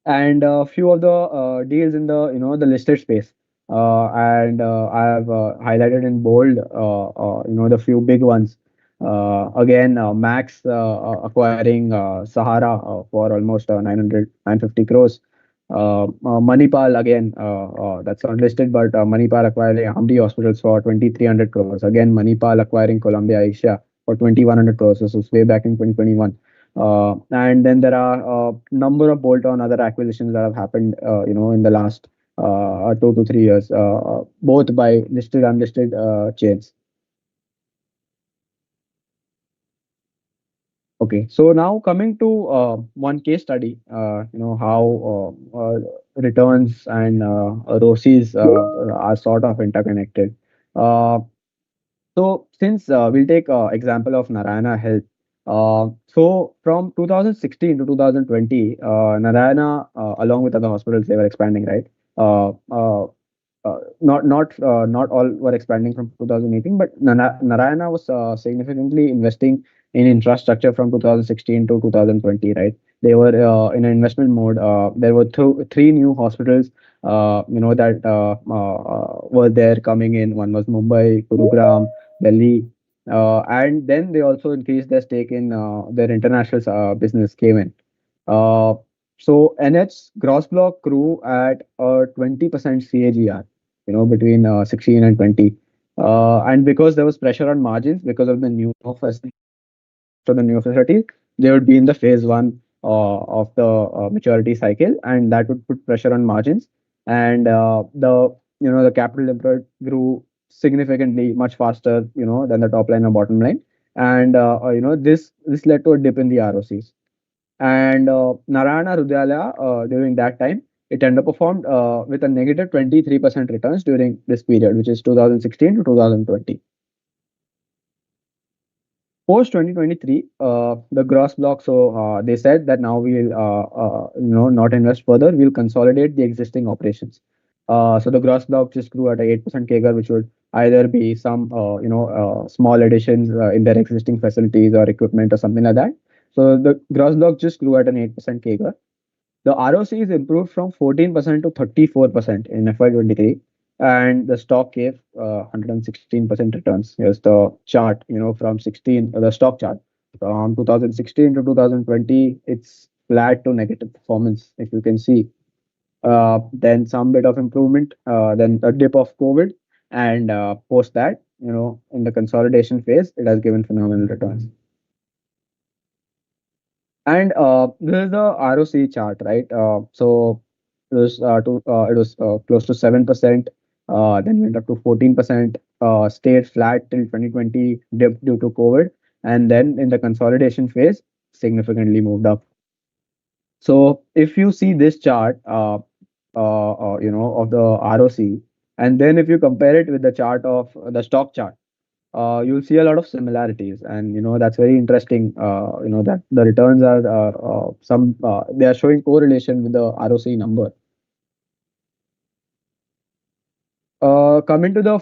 and a few of the deals in the the listed space. And I have highlighted in bold, the few big ones. Again, Max acquiring Sahara for almost 950 crores. Manipal again, that's not listed, but Manipal acquiring Amdi Hospitals for 2,300 crores. Again, Manipal acquiring Columbia Asia for 2,100 crores. This was way back in 2021. And then there are a number of bolt-on other acquisitions that have happened, in the last 2 to 3 years, both by listed and unlisted chains. Okay, so now coming to one case study, how returns and ROCEs are sort of interconnected. Uh, So since we'll take example of Narayana Health. So from 2016 to 2020, Narayana, along with other hospitals, they were expanding, right? Uh, uh, not all were expanding from 2018, but Narayana was significantly investing in infrastructure from 2016 to 2020, right? They were in an investment mode. There were three new hospitals, that were there coming in. One was Mumbai, Gurugram, Delhi, and then they also increased their stake in their international business came in. Uh, so NH gross block grew at a 20% CAGR, between 16 and 20. And because there was pressure on margins because of the new facility, to the new facility, they would be in the phase one of the maturity cycle, and that would put pressure on margins. And the capital employed grew significantly much faster, than the top line and bottom line. And this led to a dip in the ROCs. And Narayana Hrudayalaya, during that time, it underperformed with a negative 23% returns during this period, which is 2016 to 2020. Post 2023, the gross block, so they said that now we'll not invest further, we'll consolidate the existing operations. So the gross block just grew at a 8% CAGR, which would either be some small additions in their existing facilities or equipment or something like that. So the gross block just grew at an 8% CAGR. The ROCs improved from 14% to 34% in FY23, and the stock gave 116% returns. Here's the chart, from 16, the stock chart. From 2016 to 2020, it's flat to negative performance, if you can see. Then some bit of improvement, then a dip of COVID, and post that, in the consolidation phase, it has given phenomenal returns. And this is the ROC chart, right? So it was close to 7%, then went up to 14%, stayed flat till 2020, dipped due to COVID, and then in the consolidation phase, significantly moved up. So if you see this chart, of the ROC, and then if you compare it with the chart of the stock chart, you'll see a lot of similarities, and that's very interesting. That the returns are some they are showing correlation with the ROC number. Coming to the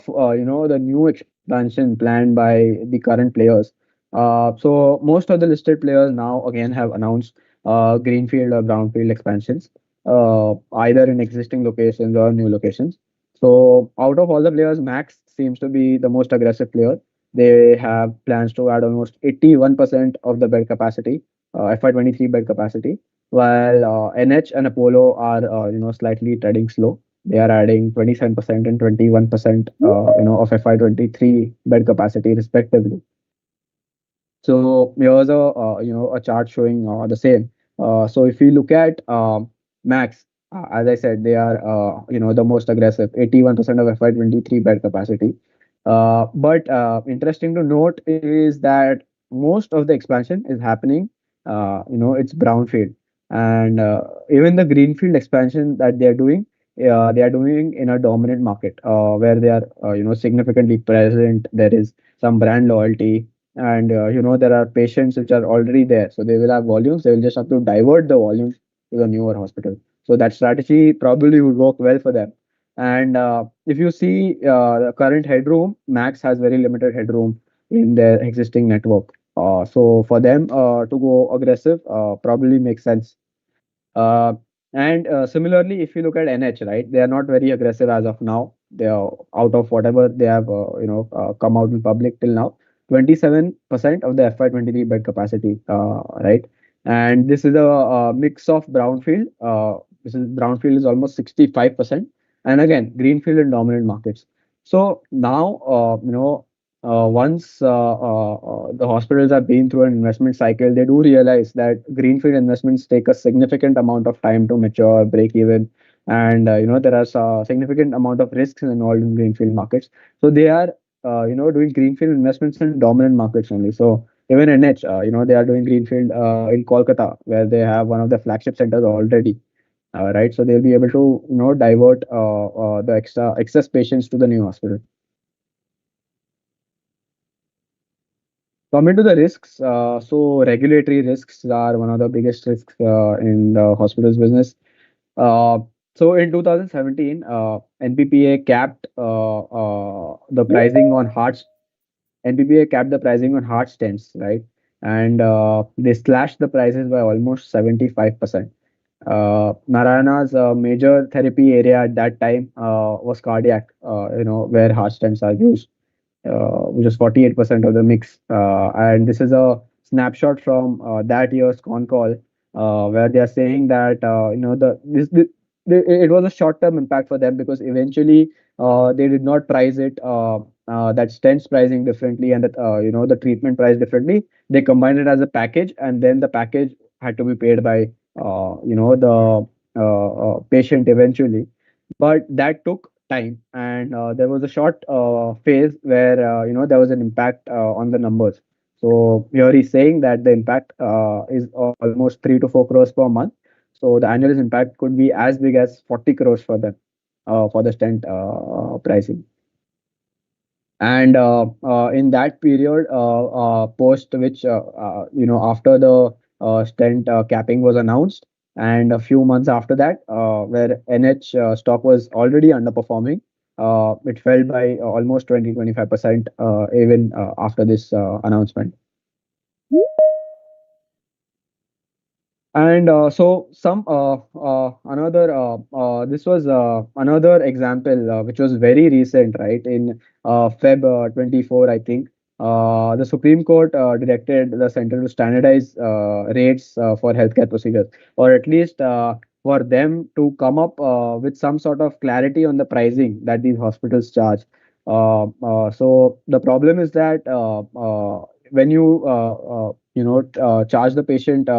the new expansion planned by the current players. So most of the listed players now again have announced greenfield or brownfield expansions, either in existing locations or new locations. So out of all the players, Max seems to be the most aggressive player. They have plans to add almost 81% of the bed capacity, FY23 bed capacity, while NH and Apollo are slightly treading slow. They are adding 27% and 21%, of FY23 bed capacity respectively. So here's a a chart showing the same. So if you look at Max, as I said, they are the most aggressive, 81% of FY23 bed capacity. But interesting to note is that most of the expansion is happening, it's brownfield, and even the greenfield expansion that they are doing in a dominant market where they are significantly present. There is some brand loyalty, and there are patients which are already there, so they will have volumes. They will just have to divert the volumes to the newer hospital. So that strategy probably would work well for them. And if you see the current headroom, Max has very limited headroom in their existing network. So for them to go aggressive probably makes sense. uh, and similarly, if you look at NH, right, they are not very aggressive as of now. They are out of whatever they have, come out in public till now. 27% of the FY23 bed capacity, right? And this is a, mix of brownfield. This is brownfield is almost 65%, and again, greenfield in dominant markets. So now, once the hospitals have been through an investment cycle, they do realize that greenfield investments take a significant amount of time to mature, break even, and there are significant amount of risks involved in greenfield markets. So they are doing greenfield investments in dominant markets only. So even NH, they are doing greenfield in Kolkata, where they have one of the flagship centers already. Right, so they'll be able to divert the excess patients to the new hospital. Coming to the risks, so regulatory risks are one of the biggest risks in the hospitals business. Uh, so in 2017, NPPA capped the pricing on NPPA capped the pricing on heart stents, right? And they slashed the prices by almost 75%. Narayana's major therapy area at that time was cardiac, where heart stents are used, which is 48% of the mix. And this is a snapshot from that year's con call, where they are saying that it was a short-term impact for them, because eventually they did not price it, that stents pricing differently, and that the treatment price differently. They combined it as a package, and then the package had to be paid by the patient eventually. But that took time, and there was a short phase where there was an impact on the numbers. So here he's saying that the impact is almost 3 to 4 crores per month. So the annual impact could be as big as 40 crores for them, for the stent pricing. And in that period, post which after the stent capping was announced, and a few months after that, where NH stock was already underperforming, it fell by almost 20-25% even after this announcement. And so some another this was another example which was very recent, right? In Feb 24, I think, the Supreme Court directed the center to standardize rates for healthcare procedures, or at least for them to come up with some sort of clarity on the pricing that these hospitals charge. So the problem is that when you charge the patient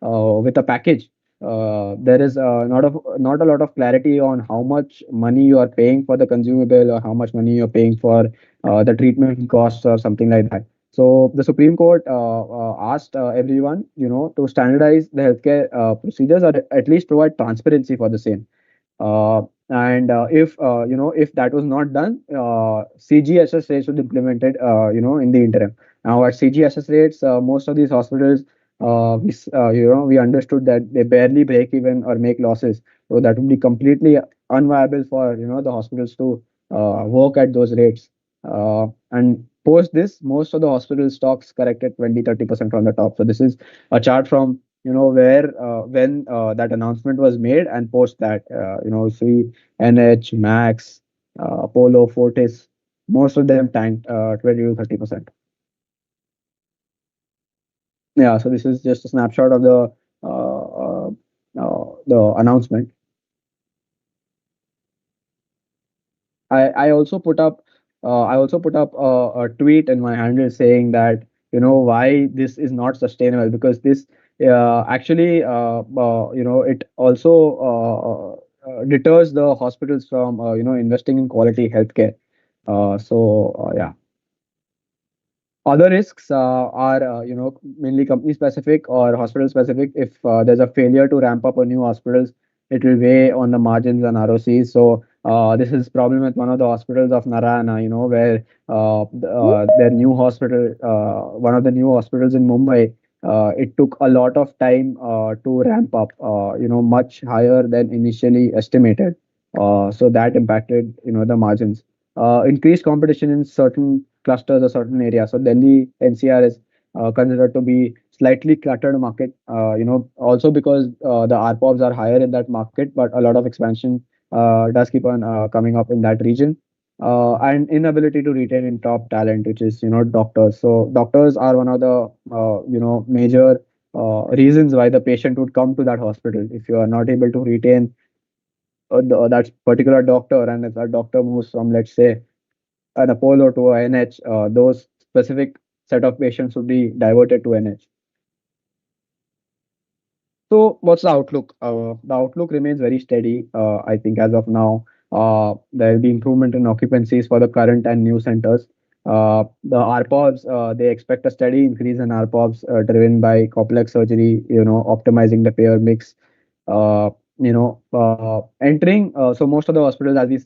with a package, there is not a lot of clarity on how much money you are paying for the consumable, or how much money you're paying for the treatment costs, or something like that. So the Supreme Court asked everyone, to standardize the healthcare procedures, or at least provide transparency for the same. And if that was not done, CGSS rates would implemented, in the interim. Now at CGSS rates, most of these hospitals, we understood that they barely break even or make losses. So that would be completely unviable for the hospitals to work at those rates. And post this, most of the hospital stocks corrected 20-30% from the top. So this is a chart from where when that announcement was made, and post that, see NH, Max, Apollo, Fortis, most of them tanked 20-30%. Yeah, so this is just a snapshot of the announcement. I also put up a tweet in my handle saying that why this is not sustainable, because this actually it also deters the hospitals from investing in quality healthcare. Yeah. Other risks are, mainly company specific or hospital specific. If there's a failure to ramp up a new hospitals, it will weigh on the margins and ROCs. So this is problem with one of the hospitals of Narayana, where their new hospital, one of the new hospitals in Mumbai, it took a lot of time to ramp up, much higher than initially estimated. So that impacted, the margins. Increased competition in certain clusters or certain areas. So Delhi NCR is considered to be slightly cluttered market. Also because the ARPOBs are higher in that market, but a lot of expansion does keep on coming up in that region. And inability to retain in top talent, which is doctors. So doctors are one of the major reasons why the patient would come to that hospital. If you are not able to retain that particular doctor, and if that doctor moves from, let's say, an Apollo to a NH, those specific set of patients would be diverted to NH. So what's the outlook? The outlook remains very steady. I think as of now, there will be improvement in occupancies for the current and new centers. The ARPOBs, they expect a steady increase in ARPOBs driven by complex surgery, optimizing the payer mix. Entering, so most of the hospitals, as we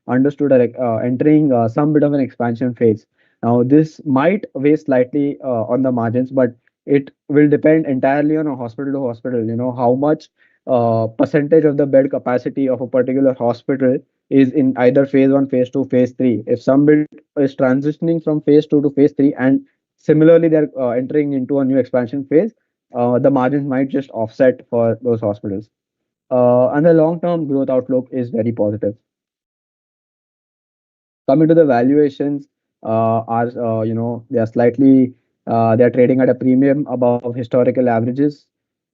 understood, are like, entering some bit of an expansion phase. Now this might weigh slightly on the margins, but it will depend entirely on a hospital to hospital. How much percentage of the bed capacity of a particular hospital is in either phase one, phase two, phase three. If some bed is transitioning from phase two to phase three, and similarly they're entering into a new expansion phase, the margins might just offset for those hospitals. And the long-term growth outlook is very positive. Coming to the valuations, are they are slightly, they are trading at a premium above historical averages.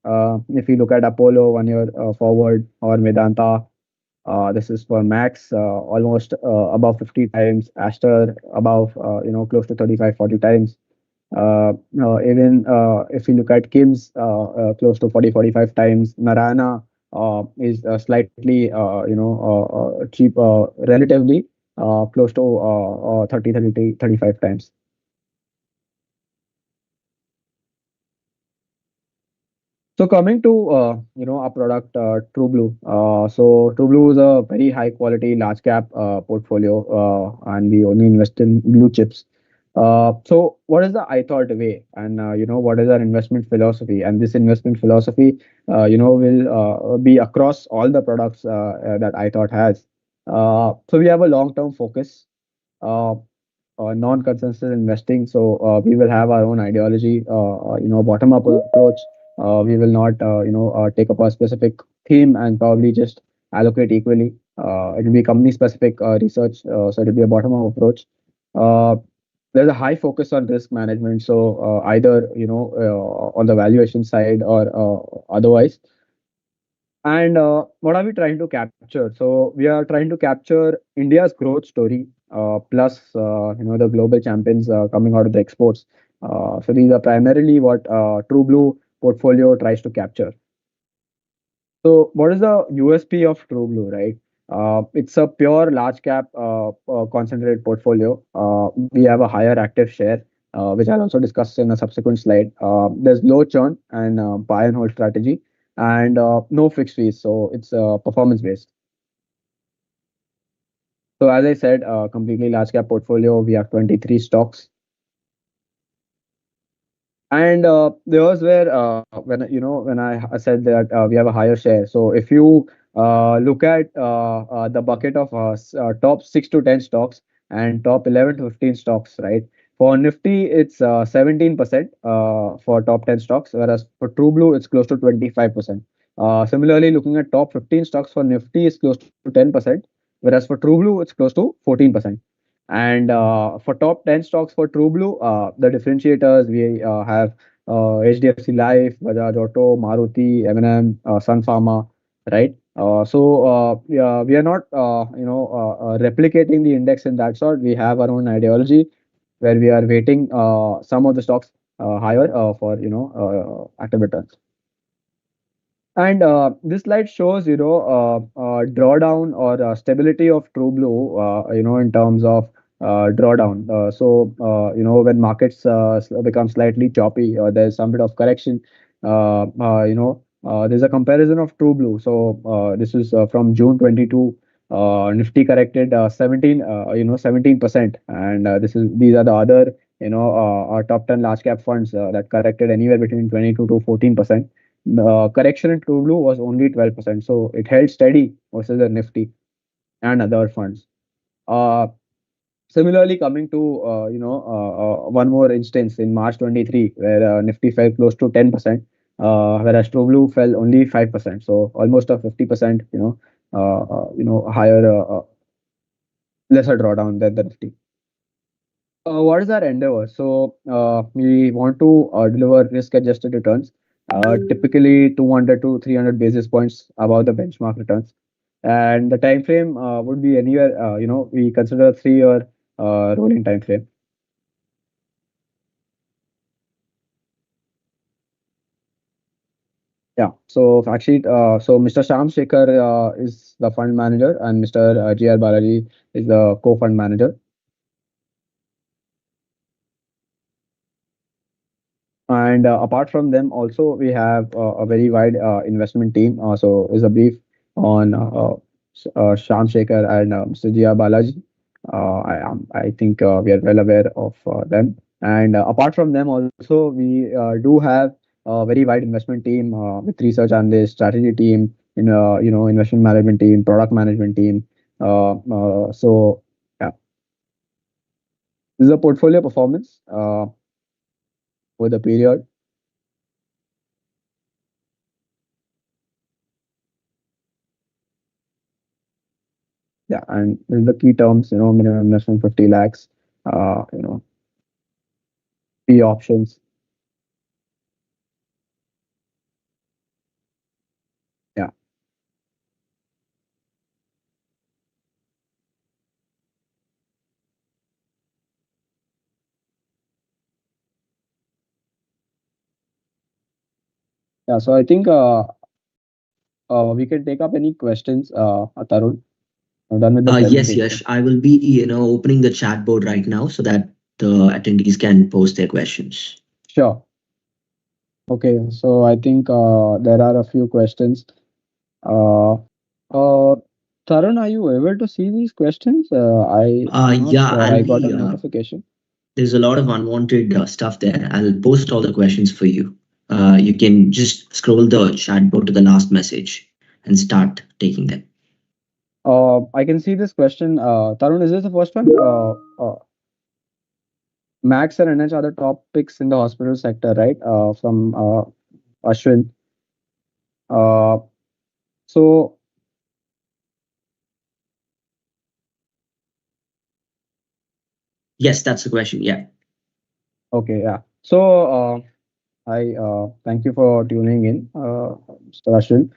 If you look at Apollo 1 year forward, or Medanta, this is for Max, almost above 50 times. Aster above, close to 35, 40 times. Even if you look at Kim's, close to 40, 45 times. Narana is slightly, cheap, relatively, close to 30, 30, 35 times. So coming to our product, TrueBlue. So TrueBlue is a very high quality large cap portfolio, and we only invest in blue chips. So what is the iThought way, and what is our investment philosophy? And this investment philosophy, will be across all the products that iThought has. So we have a long term focus. Uh, Non-consensus investing. So we will have our own ideology, bottom up approach. We will not, take up a specific theme and probably just allocate equally. It will be company specific research. So it will be a bottom up approach. Uh, there's a high focus on risk management. So either, on the valuation side or otherwise. And what are we trying to capture? So we are trying to capture India's growth story, plus the global champions coming out of the exports. So these are primarily what TrueBlue portfolio tries to capture. So what is the USP of TrueBlue, right? It's a pure large cap concentrated portfolio. We have a higher active share, which I'll also discuss in a subsequent slide. There's low churn and buy and hold strategy, and no fixed fees. So it's performance based. So as I said, completely large cap portfolio. We have 23 stocks. And there was where, when I said that we have a higher share. So if you look at the bucket of top 6 to 10 stocks and top 11 to 15 stocks, right? For Nifty, it's 17% for top 10 stocks, whereas for TrueBlue, it's close to 25%. Similarly, looking at top 15 stocks for Nifty is close to 10%, whereas for TrueBlue, it's close to 14%. And for top 10 stocks for TrueBlue, the differentiators, we have HDFC Life, Bajaj Auto, Maruti, M&M, Sun Pharma, right? We are not, replicating the index in that sort. We have our own ideology. where we are weighting some of the stocks higher for active returns. And this slide shows, drawdown or stability of True Blue, in terms of drawdown. When markets become slightly choppy or there's some bit of correction, there's a comparison of True Blue. So this is from June 22. Nifty corrected 17%, and these are the other, our top 10 large cap funds that corrected anywhere between 22 to 14%. The correction in True Blue was only 12%, so it held steady versus the Nifty and other funds. Uh, Similarly, coming to one more instance in March 23, where Nifty fell close to 10%, whereas True Blue fell only 5%. So almost a 50%, higher, lesser drawdown than the Nifty. What is our endeavor? So we want to deliver risk-adjusted returns, typically 200 to 300 basis points above the benchmark returns, and the time frame would be anywhere. We consider a 3-year rolling time frame. Yeah. So actually, Mr. Sham Shekhar is the fund manager, and Mr. G.R. Balaji is the co-fund manager. And apart from them, also we have a very wide investment team. So is a brief on Sham Shekhar and Mr. Jia Balaji. I think we are well aware of them. And apart from them, also we do have a very wide investment team with research analyst, strategy team, investment management team, product management team. So yeah, this is a portfolio performance over the period. Yeah, and this is the key terms, minimum investment 50 lakhs, P options. Yeah. Yeah, so I think we can take up any questions, Tarun. I'm done with the Yes, presentation. Yash, I will be, opening the chat board right now so that the attendees can post their questions. Sure. Okay, so I think there are a few questions. Uh, Tarun, are you able to see these questions? I'm not Yeah, sure. I'll I got a be. notification. There's a lot of unwanted stuff there. I'll post all the questions for you. You can just scroll the chat board to the last message and start taking them. I can see this question. Tarun, is this the first one? Max and NH are the top picks in the hospital sector, right? From Ashwin. Uh, so Yes, that's the question. Yeah. okay, yeah. So I thank you for tuning in, Mr. Ashwin.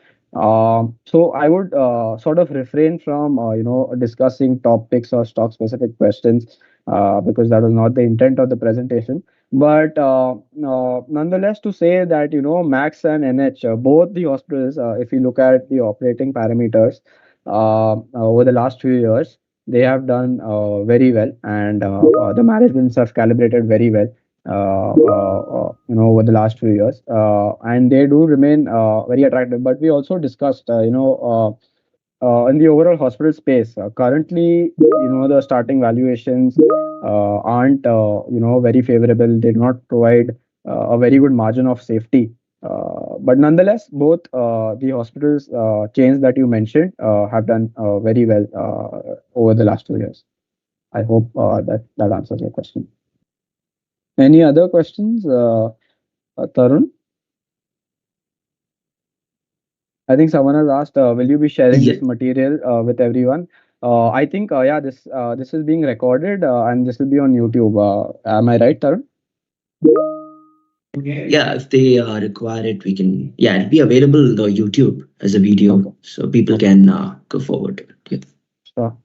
So I would sort of refrain from discussing topics or stock specific questions because that was not the intent of the presentation. But nonetheless, to say that Max and NH, both the hospitals, if you look at the operating parameters over the last few years, they have done very well, and the managements have calibrated very well over the last few years, and they do remain very attractive. But we also discussed, in the overall hospital space, currently, the starting valuations aren't, very favorable. They do not provide a very good margin of safety. But nonetheless, both the hospitals chains that you mentioned have done very well over the last 2 years. I hope that answers your question. Any other questions, Tarun? I think someone has asked, will you be sharing Yeah. this material with everyone? I think, yeah, this is being recorded and this will be on YouTube. Am I right, Tarun? Yeah, if they require it, we can. Yeah, it'll be available on the YouTube as a video, Okay. so people Okay. can go forward. Yeah. Sure.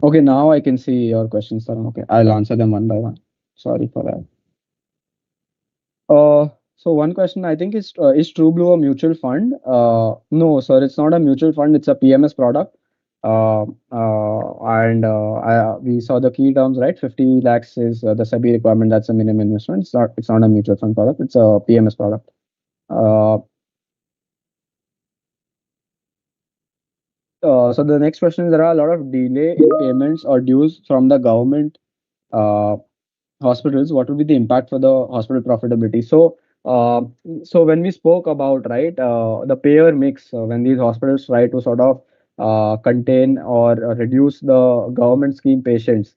Okay, now I can see your questions, sir. Okay, I'll answer them one by one. Sorry for that. So one question I think is True Blue a mutual fund? No, sir, it's not a mutual fund. It's a PMS product. We saw the key terms, right? 50 lakhs is the SEBI requirement. That's a minimum investment. It's not a mutual fund product. It's a PMS product. Uh, so the next question is, there are a lot of delay in payments or dues from the government uh, hospitals. What would be the impact for the hospital profitability? So when we spoke about, right, the payer mix, when these hospitals try to sort of contain or reduce the government scheme patients,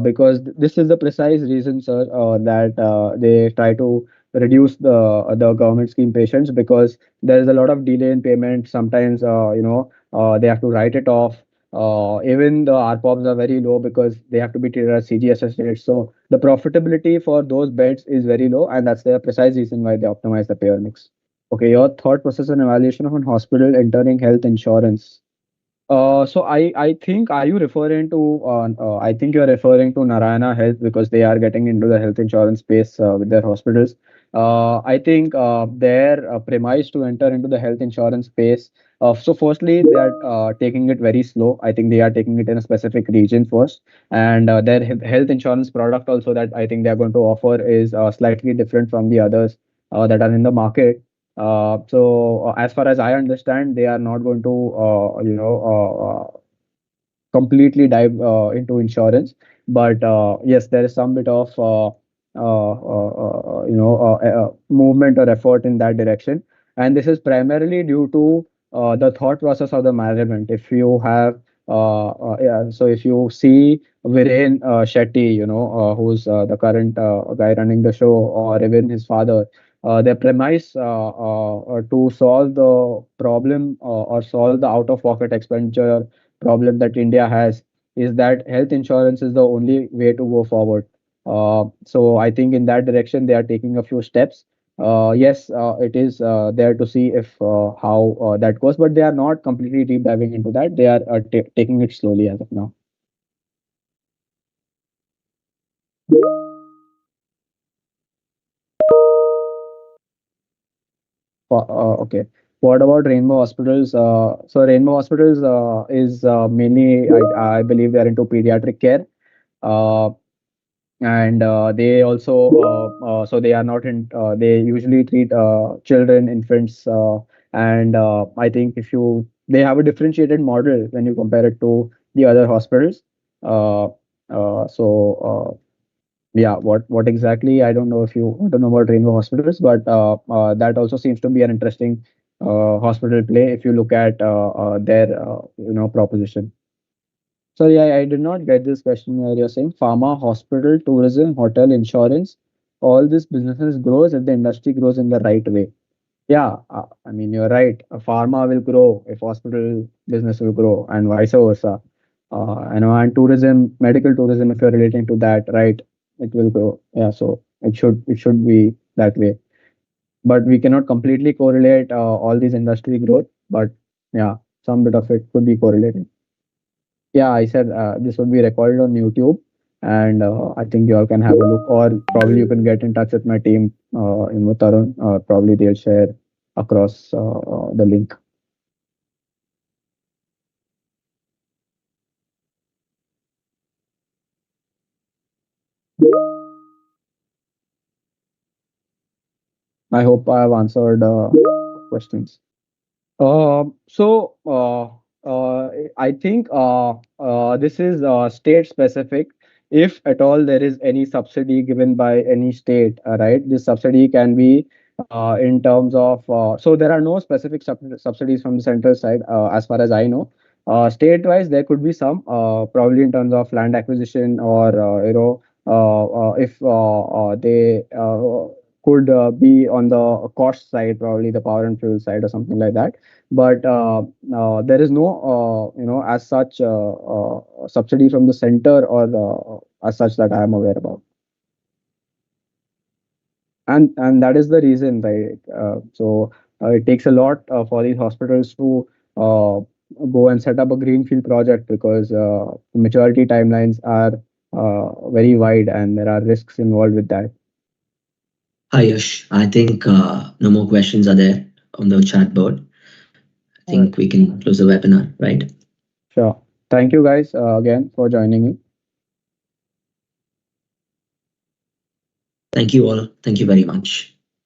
because this is the precise reason, sir, that they try to reduce the government scheme patients, because there is a lot of delay in payment. Sometimes, they have to write it off. Even the ARPOBs are very low because they have to be treated as CGSS rates. So the profitability for those beds is very low, and that's the precise reason why they optimize the payer mix. Okay, your thought process and evaluation of an hospital entering health insurance. So I think, are you referring to I think you're referring to Narayana Health, because they are getting into the health insurance space with their hospitals. I think their premise to enter into the health insurance space. So firstly, they are taking it very slow. I think they are taking it in a specific region first, and their health insurance product also that I think they are going to offer is slightly different from the others that are in the market. So as far as I understand, they are not going to completely dive into insurance, but yes, there is some bit of movement or effort in that direction, and this is primarily due to the thought process of the management. If you have yeah, so if you see Viren Shetty, who's the current guy running the show, or even his father, their premise to solve the problem or solve the out-of-pocket expenditure problem that India has, is that health insurance is the only way to go forward. So I think in that direction they are taking a few steps. Yes, it is there to see if how that goes, but they are not completely deep diving into that. They are taking it slowly as of now. Okay. What about Rainbow Hospitals? So Rainbow Hospitals is mainly, I believe, they are into pediatric care. Uh, and they also so they are not in they usually treat children, infants, and I think if you they have a differentiated model when you compare it to the other hospitals. uh, so yeah, what exactly, I don't know if you want to know about Rainbow Hospitals, but that also seems to be an interesting hospital play if you look at their proposition. Sorry, I did not get this question where you're saying pharma, hospital, tourism, hotel, insurance, all these businesses grows if the industry grows in the right way. Yeah, I mean, you're right. A pharma will grow if hospital business will grow, and vice versa. And tourism, medical tourism, if you're relating to that, right, it will grow. Yeah, so it should be that way. But we cannot completely correlate all these industry growth. But yeah, some bit of it could be correlated. Yeah, I said this would be recorded on YouTube, and I think you all can have a look, or probably you can get in touch with my team in Tarun. Probably they'll share across the link. I hope I have answered questions. So I think this is state specific. If at all there is any subsidy given by any state, right, this subsidy can be in terms of, so there are no specific subsidies from the central side, as far as I know. State wise, there could be some, probably in terms of land acquisition, or if they could be on the cost side, probably the power and fuel side or something like that. But there is no as such subsidy from the center, or as such that I am aware about. And that is the reason, right? So it takes a lot for these hospitals to go and set up a greenfield project because maturity timelines are very wide and there are risks involved with that. Hi, Yash. I think no more questions are there on the chat board. I All right. think we can close the webinar, right? Sure. Thank you guys again for joining in. Thank you all. Thank you very much.